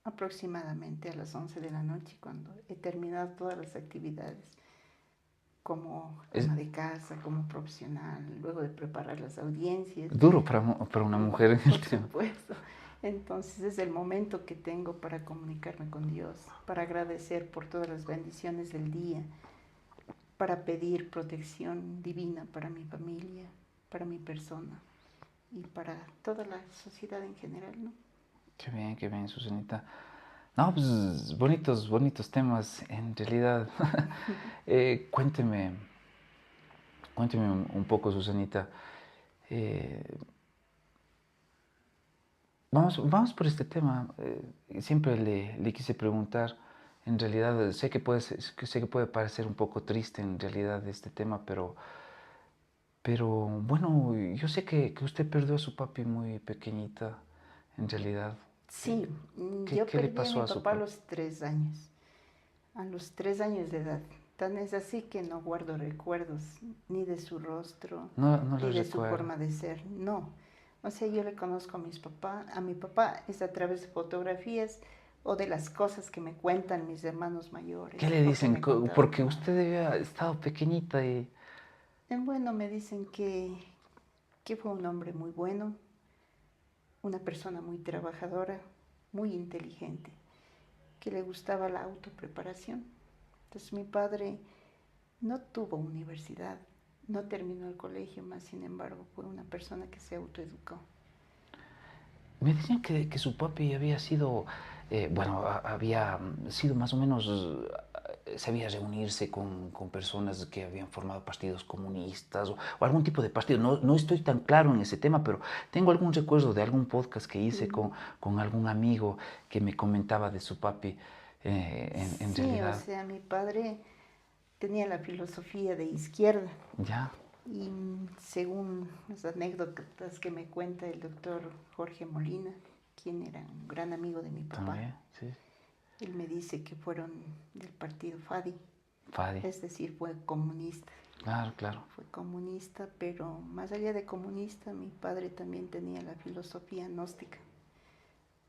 S2: aproximadamente a las 11 de la noche, cuando he terminado todas las actividades como
S1: Es
S2: ama de casa, como profesional, luego de preparar las audiencias,
S1: duro para una mujer en el
S2: por
S1: tema.
S2: supuesto. Entonces es el momento que tengo para comunicarme con Dios, para agradecer por todas las bendiciones del día, para pedir protección divina para mi familia, para mi persona y para toda la sociedad en general, ¿no?
S1: Qué bien, Susanita. No, pues bonitos, bonitos temas, en realidad. Cuénteme, cuénteme un poco, Susanita. Eh, vamos por este tema. Siempre le quise preguntar, en realidad sé que puede parecer un poco triste en realidad este tema, pero bueno, yo sé que usted perdió a su papi muy pequeñita, en realidad.
S2: Sí,
S1: ¿Qué,
S2: yo
S1: qué le
S2: perdí a
S1: pasó
S2: mi
S1: a su
S2: papá a
S1: papi?
S2: los 3 años, a los 3 años de edad. Tan es así que no guardo recuerdos ni de su rostro,
S1: No
S2: ni
S1: lo
S2: de su
S1: recuerdo.
S2: forma de ser, no. O sea, yo le conozco a mi papá es a través de fotografías o de las cosas que me cuentan mis hermanos mayores
S1: ¿Qué le
S2: o que
S1: dicen?
S2: me contaba mi
S1: Porque
S2: mamá.
S1: usted había estado pequeñita y...
S2: Bueno, me dicen que fue un hombre muy bueno, una persona muy trabajadora, muy inteligente, que le gustaba la autopreparación. Entonces mi padre no tuvo universidad, no terminó el colegio, más sin embargo fue una persona que se autoeducó.
S1: Me decían que su papi había sido, había sido más o menos, sabía reunirse con personas que habían formado partidos comunistas o algún tipo de partido. No estoy tan claro en ese tema, pero tengo algún recuerdo de algún podcast que hice con algún amigo que me comentaba de su papi en
S2: Sí, o
S1: realidad.
S2: sea, mi padre tenía la filosofía de izquierda
S1: Ya,
S2: y según las anécdotas que me cuenta el doctor Jorge Molina, quien era un gran amigo de mi papá,
S1: también, sí.
S2: él me dice que fueron del partido FADI,
S1: Fadi,
S2: es decir, fue comunista.
S1: claro, claro.
S2: Fue comunista, pero más allá de comunista, mi padre también tenía la filosofía gnóstica.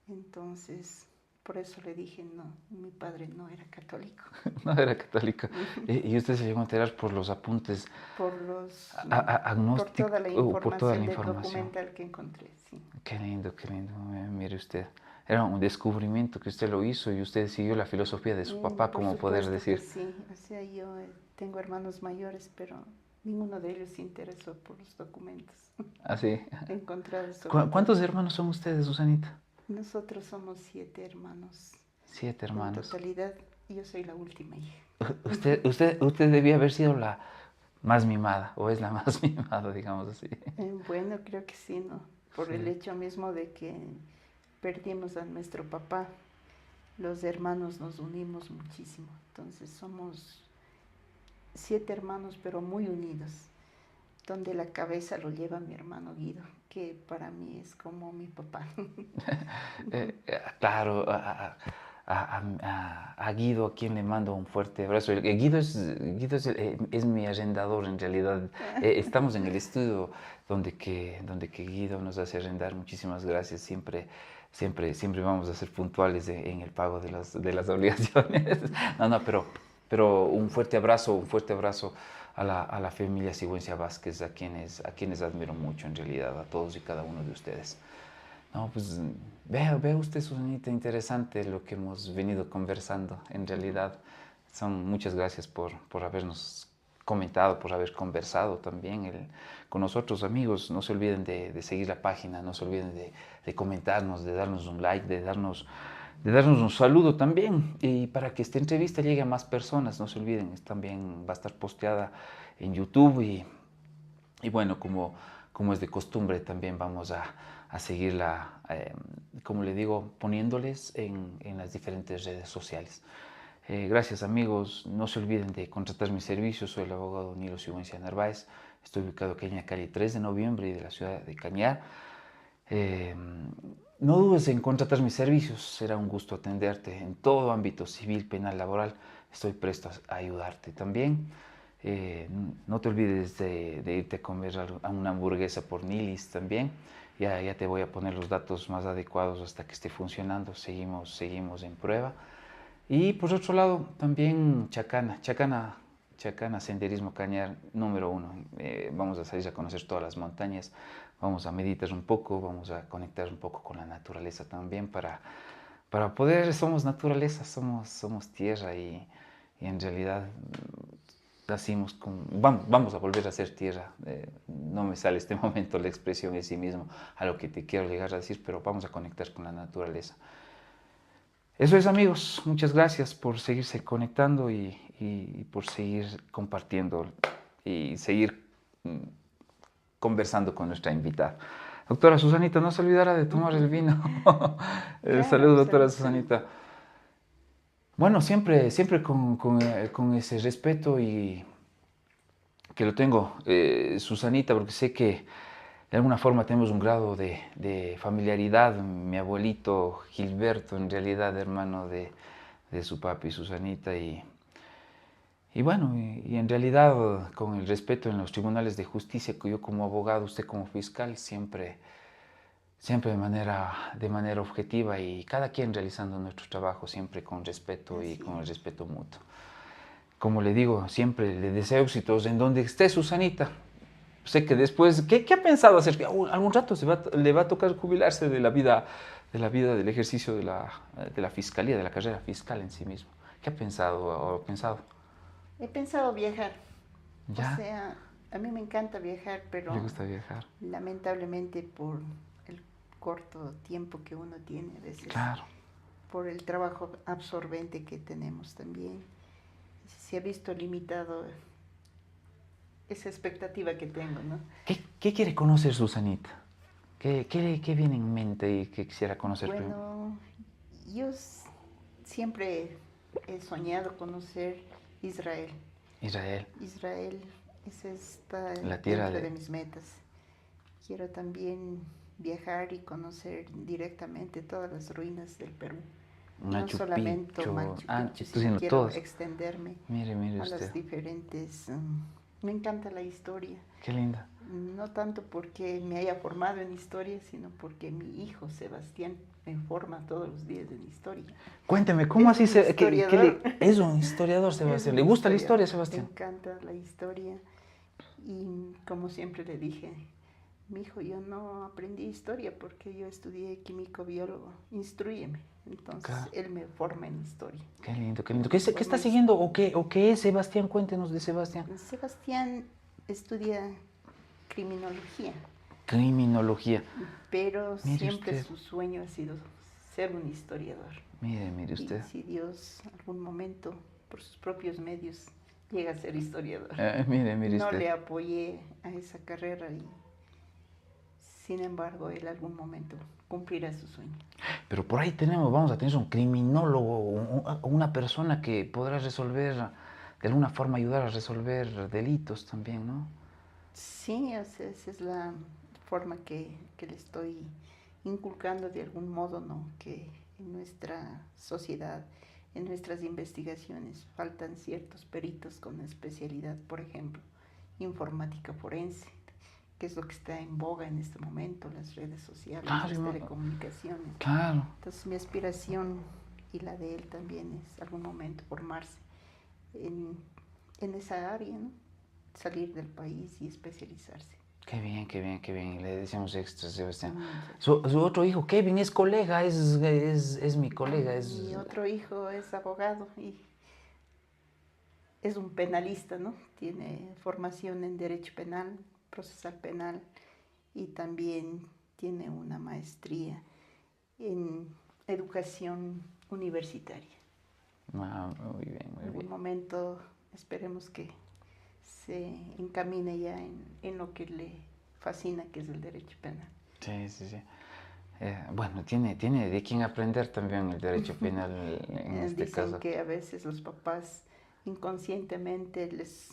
S2: Entonces, por eso le dije, no, mi padre no era católico.
S1: No era católica. Y usted se llegó a enterar por los apuntes
S2: Por los, por
S1: agnósticos,
S2: toda la
S1: por toda la
S2: información del
S1: información.
S2: documental que encontré, sí.
S1: Qué lindo, qué lindo. Mire usted. Era un descubrimiento que usted lo hizo y usted siguió la filosofía de su papá,
S2: Por
S1: como poder
S2: supuesto que
S1: decir.
S2: sí. O sea, yo tengo hermanos mayores, pero ninguno de ellos se interesó por los documentos
S1: Así.
S2: encontrados sobre todo.
S1: ¿Cuántos hermanos son ustedes, Susanita?
S2: Nosotros somos 7 hermanos
S1: 7
S2: en
S1: hermanos.
S2: totalidad. Yo soy la última hija.
S1: Usted debía haber sido la más mimada, o es la más mimada, digamos así.
S2: Bueno, creo que sí, ¿no? Por el
S1: Sí.
S2: hecho mismo de que perdimos a nuestro papá, los hermanos nos unimos muchísimo. Entonces somos 7 hermanos, pero muy unidos, donde la cabeza lo lleva mi hermano Guido, que para mí es como mi papá.
S1: Claro, a Guido, a quien le mando un fuerte abrazo. Guido es mi arrendador en realidad. Estamos en el estudio donde que Guido nos hace arrendar. Muchísimas gracias. Siempre vamos a ser puntuales en el pago de las obligaciones. No, pero un fuerte abrazo a la familia Sigüenza Vázquez, a quienes admiro mucho en realidad, a todos y cada uno de ustedes. No, pues vea usted, Susanita, interesante lo que hemos venido conversando. En realidad, muchas gracias por habernos comentado, por haber conversado también con nosotros, amigos. No se olviden de seguir la página, no se olviden de comentarnos, de darnos un like, de darnos un saludo también. Y para que esta entrevista llegue a más personas, no se olviden, también va a estar posteada en YouTube y bueno, como es de costumbre, también vamos a seguirla, como le digo, poniéndoles en las diferentes redes sociales. Gracias, amigos. No se olviden de contratar mis servicios. Soy el abogado Nilo Sigüenza Narváez. Estoy ubicado aquí en la calle 3 de noviembre y de la ciudad de Cañar. No dudes en contratar mis servicios. Será un gusto atenderte en todo ámbito civil, penal, laboral. Estoy presto a ayudarte también. No te olvides de irte a comer a una hamburguesa por Nilis también. Ya te voy a poner los datos más adecuados hasta que esté funcionando. Seguimos en prueba. Y por otro lado, también Chacana, Senderismo Cañar número 1. Vamos a salir a conocer todas las montañas, vamos a meditar un poco, vamos a conectar un poco con la naturaleza también para poder, somos naturaleza, somos tierra y en realidad nacimos vamos a volver a ser tierra. No me sale este momento la expresión en sí mismo a lo que te quiero llegar a decir, pero vamos a conectar con la naturaleza. Eso es, amigos. Muchas gracias por seguirse conectando y por seguir compartiendo y seguir conversando con nuestra invitada. Doctora Susanita, no se olvidara de tomar el vino.
S2: Claro,
S1: Salud, doctora
S2: salud.
S1: Susanita. Bueno, siempre con ese respeto y que lo tengo, Susanita, porque sé que de alguna forma tenemos un grado de familiaridad. Mi abuelito Gilberto, en realidad hermano de su papi Susanita, y Y bueno, y en realidad con el respeto en los tribunales de justicia, que yo como abogado, usted como fiscal, siempre de manera objetiva y cada quien realizando nuestro trabajo siempre con respeto y
S2: Así
S1: con el
S2: es.
S1: respeto mutuo. Como le digo, siempre le deseo éxitos en donde esté Susanita. Sé que después, ¿qué ha pensado hacer? Algún rato le va a tocar jubilarse de la vida del ejercicio de la fiscalía, de la carrera fiscal en sí mismo. ¿Qué ha pensado o ha pensado?
S2: He pensado viajar. O
S1: ¿Ya?
S2: sea, a mí me encanta viajar,
S1: ¿Le
S2: pero
S1: gusta viajar?
S2: lamentablemente por el corto tiempo que uno tiene a veces,
S1: Claro.
S2: por el trabajo absorbente que tenemos también, se ha visto limitado esa expectativa que tengo, ¿no?
S1: ¿Qué quiere conocer Susanita? ¿Qué viene en mente y que quisiera conocer primero?
S2: Bueno, yo siempre he soñado conocer Israel.
S1: Israel,
S2: Israel, esa está
S1: la tierra
S2: dentro
S1: de
S2: de mis metas. Quiero también viajar y conocer directamente todas las ruinas del Perú. No
S1: Machu
S2: solamente
S1: Picchu.
S2: Machu
S1: Ah,
S2: Picchu,
S1: estoy
S2: sino
S1: diciendo
S2: quiero
S1: todos.
S2: extenderme
S1: Mire
S2: a
S1: usted.
S2: las diferentes... me encanta la historia,
S1: Qué linda.
S2: no tanto porque me haya formado en historia, sino porque mi hijo Sebastián me forma todos los días en historia.
S1: Cuénteme, ¿cómo
S2: Es
S1: así
S2: un historiador.
S1: es un historiador,
S2: Es
S1: Sebastián? ¿Le
S2: un
S1: gusta la historia,
S2: historiador, le
S1: Sebastián?
S2: encanta la historia y como siempre le dije, mi hijo, yo no aprendí historia porque yo estudié químico biólogo, instrúyeme. Entonces
S1: Claro.
S2: él me forma en historia.
S1: Qué lindo, qué
S2: Él
S1: lindo.
S2: me
S1: Qué
S2: forma
S1: está
S2: en
S1: siguiendo
S2: historia.
S1: o qué es Sebastián? Cuéntenos de Sebastián.
S2: Sebastián estudia criminología,
S1: Criminología.
S2: pero
S1: Mire
S2: siempre
S1: usted,
S2: su sueño ha sido ser un historiador.
S1: mire
S2: Y
S1: usted.
S2: si Dios algún momento, por sus propios medios, llega a ser historiador.
S1: Mire
S2: No
S1: usted.
S2: le apoyé a esa carrera y sin embargo él algún momento cumplirá su sueño.
S1: Pero por ahí vamos a tener un criminólogo, una persona que podrá resolver, de alguna forma ayudar a resolver delitos también, ¿no?
S2: Sí, o sea, esa es la forma que le estoy inculcando de algún modo, ¿no? Que en nuestra sociedad, en nuestras investigaciones, faltan ciertos peritos con especialidad, por ejemplo, informática forense, que es lo que está en boga en este momento, las redes sociales, las
S1: Claro,
S2: telecomunicaciones.
S1: claro.
S2: Entonces mi aspiración y la de él también es algún momento formarse en, en esa área, ¿no? Salir del país y especializarse.
S1: Qué bien, qué bien, qué bien. Le decíamos extra, Sebastián.
S2: Muchas.
S1: Su otro hijo, Kevin, es colega, es mi colega,
S2: Mi otro hijo es abogado y es un penalista, ¿no? Tiene formación en Derecho Penal, Procesal Penal y también tiene una maestría en Educación Universitaria.
S1: Ah, muy bien,
S2: En
S1: muy
S2: algún
S1: bien.
S2: momento esperemos que se encamine ya en lo que le fascina, que es el Derecho Penal.
S1: Sí, sí, sí. Bueno, tiene de quién aprender también el derecho penal en este
S2: Dicen
S1: caso.
S2: que a veces los papás inconscientemente les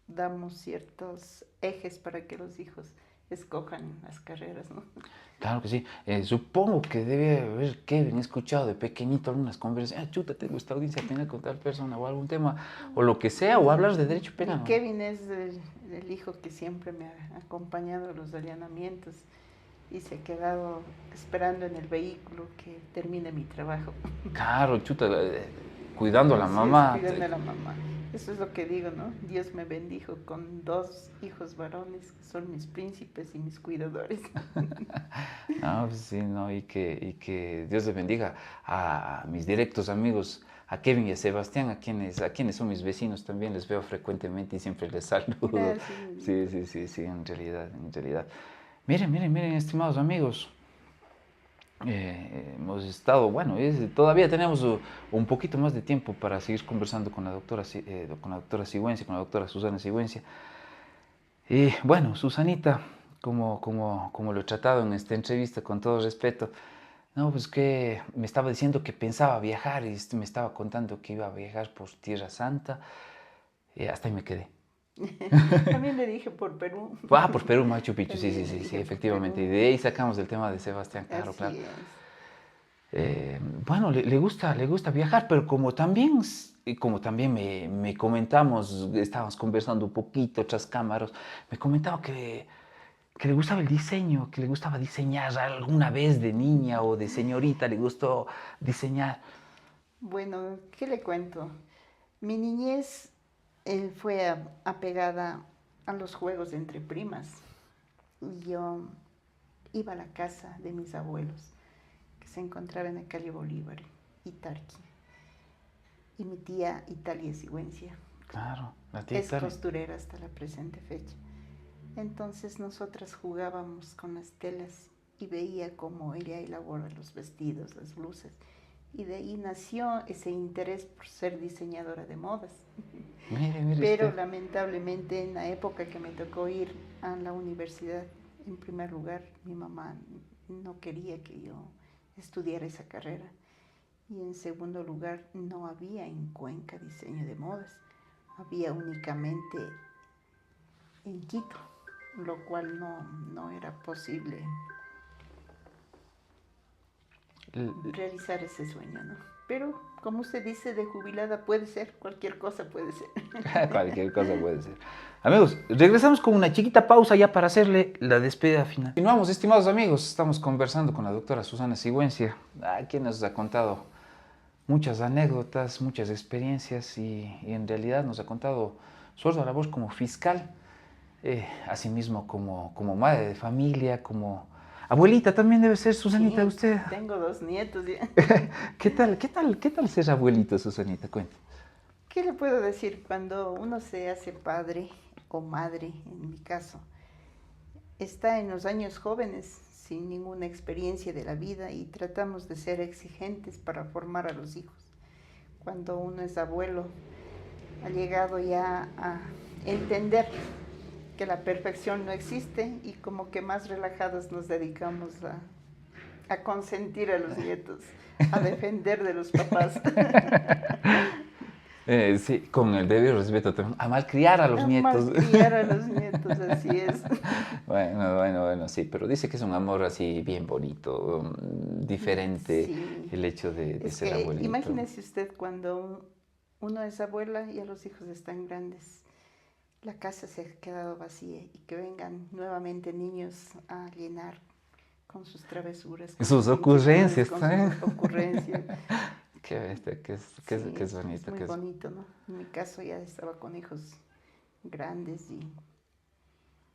S2: damos ciertos ejes para que los hijos escojan las carreras, ¿no?
S1: Claro que sí. Supongo que debe haber Kevin escuchado de pequeñito algunas conversaciones. Ah, chuta, tengo esta audiencia penal con tal persona o algún tema, o lo que sea, o hablar de derecho
S2: Mi
S1: penal, ¿no?
S2: Kevin es el hijo que siempre me ha acompañado a los allanamientos y se ha quedado esperando en el vehículo que termine mi trabajo.
S1: Claro, chuta, cuidando a la
S2: Así es,
S1: mamá.
S2: cuidando a la mamá. Eso es lo que digo, ¿no? Dios me bendijo con 2 hijos varones que son mis príncipes y mis cuidadores.
S1: No, pues sí, no, y que Dios les bendiga a mis directos amigos, a Kevin y a Sebastián, a quienes son mis vecinos también, les veo frecuentemente y siempre les saludo.
S2: Gracias,
S1: Sí,
S2: Edito.
S1: sí, sí, sí, en realidad, en realidad. Miren, estimados amigos, hemos estado, bueno, todavía tenemos un poquito más de tiempo para seguir conversando con con la doctora Sigüencia, con la doctora Susana Sigüencia. Y bueno, Susanita, como lo he tratado en esta entrevista con todo respeto, no, pues que me estaba diciendo que pensaba viajar y me estaba contando que iba a viajar por Tierra Santa y hasta ahí me quedé.
S2: También le dije por Perú.
S1: Ah, por Perú, Machu Picchu, sí, sí,
S2: También le
S1: sí, sí,
S2: dije por
S1: efectivamente. Y
S2: Perú.
S1: de ahí sacamos el tema de Sebastián, claro, claro.
S2: Así es.
S1: bueno, le gusta viajar, pero como también me comentamos, estábamos conversando un poquito tras cámaras, me comentaba que le gustaba el diseño, que le gustaba diseñar alguna vez de niña o de señorita, le gustó diseñar.
S2: Bueno, ¿qué le cuento? Mi niñez fue apegada a los juegos entre primas. Y yo iba a la casa de mis abuelos, que se encontraba en la calle Bolívar y Tarqui. Y mi tía Italia Sigüencia
S1: Claro, la tía
S2: es
S1: Italia.
S2: costurera hasta la presente fecha. Entonces nosotras jugábamos con las telas y veía cómo ella elabora los vestidos, las blusas. Y de ahí nació ese interés por ser diseñadora de modas.
S1: Mire
S2: Pero
S1: usted.
S2: lamentablemente en la época que me tocó ir a la universidad, en primer lugar, mi mamá no quería que yo estudiara esa carrera. Y en segundo lugar, no había en Cuenca diseño de modas. Había únicamente en Quito, lo cual no era posible realizar ese sueño, ¿no? Pero, como usted dice, de jubilada puede ser, cualquier cosa puede ser.
S1: Cualquier cosa puede ser. Amigos, regresamos con una chiquita pausa ya para hacerle la despedida final. Continuamos, estimados amigos. Estamos conversando con la doctora Susana Sigüencia, quien nos ha contado muchas anécdotas, muchas experiencias y en realidad nos ha contado su ardua labor como fiscal, asimismo como madre de familia, como abuelita también debe ser, Susanita,
S2: Sí,
S1: usted.
S2: tengo 2 nietos ya.
S1: Qué tal ser abuelita, Susanita? Cuenta.
S2: ¿Qué le puedo decir? Cuando uno se hace padre o madre, en mi caso, está en los años jóvenes, sin ninguna experiencia de la vida y tratamos de ser exigentes para formar a los hijos. Cuando uno es abuelo, ha llegado ya a entender que la perfección no existe y como que más relajados nos dedicamos a consentir a los nietos, a defender de los papás.
S1: Sí, con el debido respeto también, a malcriar a los
S2: A
S1: nietos.
S2: malcriar a los nietos, así es.
S1: Bueno, sí, pero dice que es un amor así bien bonito, diferente
S2: Sí,
S1: el hecho de
S2: es
S1: ser
S2: que
S1: abuelito.
S2: imagínese usted cuando uno es abuela y los hijos están grandes, la casa se ha quedado vacía y que vengan nuevamente niños a llenar con sus travesuras, con
S1: Sus
S2: sus inquietudes,
S1: ocurrencias
S2: con sus
S1: también.
S2: ocurrencias.
S1: Qué bestia,
S2: Sí,
S1: qué es
S2: es
S1: bonito,
S2: muy
S1: qué es...
S2: bonito, ¿no? En mi caso ya estaba con hijos grandes y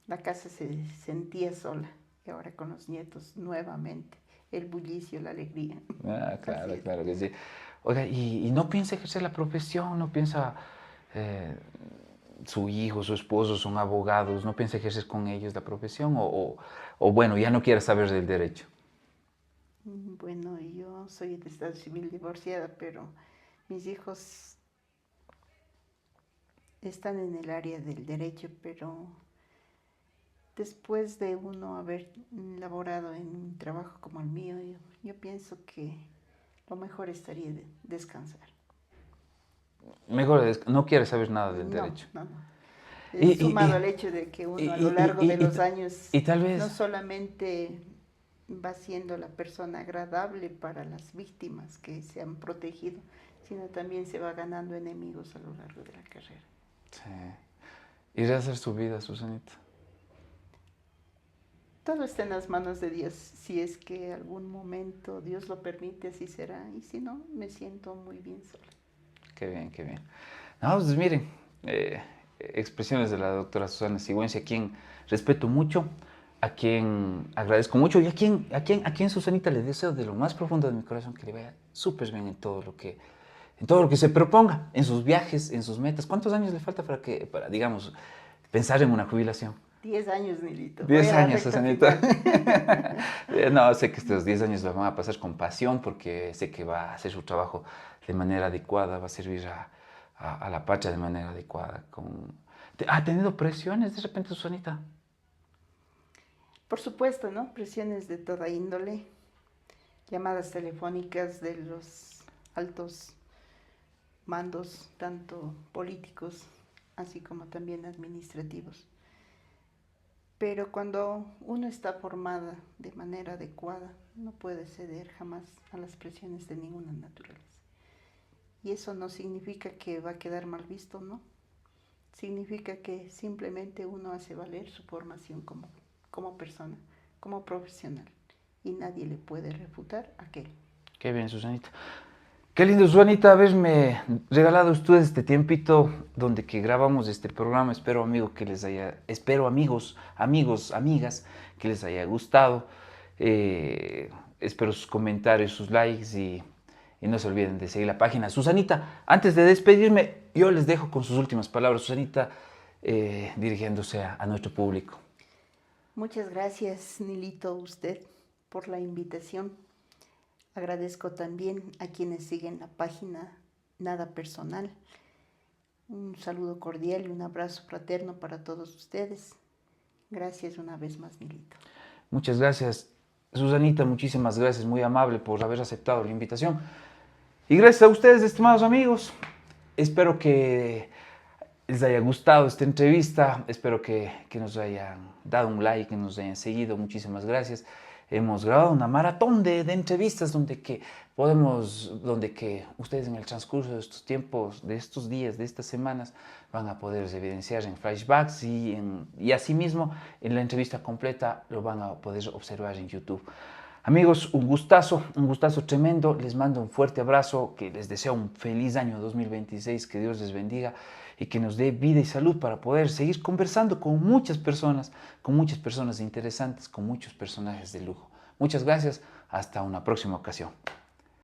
S2: la casa se sentía sola. Y ahora con los nietos nuevamente, el bullicio, la alegría. Así
S1: Claro,
S2: es.
S1: claro que sí. Oiga, y no piensa ejercer la profesión, no piensa... eh, su hijo, su esposo son abogados, no piensa ejercer con ellos la profesión o bueno, ya no quiere saber del derecho.
S2: Bueno, yo soy de estado civil divorciada, pero mis hijos están en el área del derecho, pero después de uno haber laborado en un trabajo como el mío, yo pienso que lo mejor estaría descansar.
S1: Mejor no quiere saber nada del
S2: No,
S1: derecho.
S2: no, no.
S1: Y, y,
S2: Sumado
S1: y,
S2: al hecho de que
S1: y,
S2: uno a lo
S1: y,
S2: largo
S1: y,
S2: de
S1: y,
S2: los años
S1: y tal
S2: no
S1: vez,
S2: solamente va siendo la persona agradable para las víctimas que se han protegido, sino también se va ganando enemigos a lo largo de la carrera.
S1: sí, irá a hacer su vida, Susanita.
S2: Todo está en las manos de Dios. Si es que algún momento Dios lo permite, así será. Y si no, me siento muy bien sola.
S1: Qué bien, qué bien. No, pues miren, expresiones de la doctora Susana Sigüencia, a quien respeto mucho, a quien agradezco mucho y a quien Susanita le deseo de lo más profundo de mi corazón que le vaya súper bien en todo lo que se proponga, en sus viajes, en sus metas. ¿Cuántos años le falta para digamos, pensar en una jubilación?
S2: 10 años, Nilito. Voy
S1: 10
S2: a la
S1: años,
S2: recta
S1: Susanita.
S2: final.
S1: No, sé que estos 10 años los van a pasar con pasión porque sé que va a hacer su trabajo de manera adecuada, va a servir a la patria de manera adecuada. ¿Ha tenido presiones de repente, Susanita?
S2: Por supuesto, ¿no? Presiones de toda índole, llamadas telefónicas de los altos mandos, tanto políticos así como también administrativos. Pero cuando uno está formada de manera adecuada, no puede ceder jamás a las presiones de ninguna naturaleza. Y eso no significa que va a quedar mal visto, ¿no? Significa que simplemente uno hace valer su formación como persona, como profesional, y nadie le puede refutar aquello.
S1: Qué bien, Susanita. Qué lindo, Susanita, haberme regalado ustedes este tiempito donde que grabamos este programa. Espero, amigos, amigas, que les haya gustado. Espero sus comentarios, sus likes y no se olviden de seguir la página. Susanita, antes de despedirme, yo les dejo con sus últimas palabras. Susanita, dirigiéndose a nuestro público.
S2: Muchas gracias, Nilito, usted, por la invitación. Agradezco también a quienes siguen la página Nada Personal. Un saludo cordial y un abrazo fraterno para todos ustedes. Gracias una vez más, Nilito.
S1: Muchas gracias, Susanita, muchísimas gracias, muy amable por haber aceptado la invitación. Y gracias a ustedes, estimados amigos. Espero que les haya gustado esta entrevista. Espero que nos hayan dado un like, que nos hayan seguido. Muchísimas gracias. Hemos grabado una maratón de entrevistas donde que ustedes en el transcurso de estos tiempos, de estos días, de estas semanas, van a poder evidenciar en flashbacks y asimismo en la entrevista completa lo van a poder observar en YouTube. Amigos, un gustazo tremendo. Les mando un fuerte abrazo, que les deseo un feliz año 2026, que Dios les bendiga y que nos dé vida y salud para poder seguir conversando con muchas personas interesantes, con muchos personajes de lujo. Muchas gracias, hasta una próxima ocasión.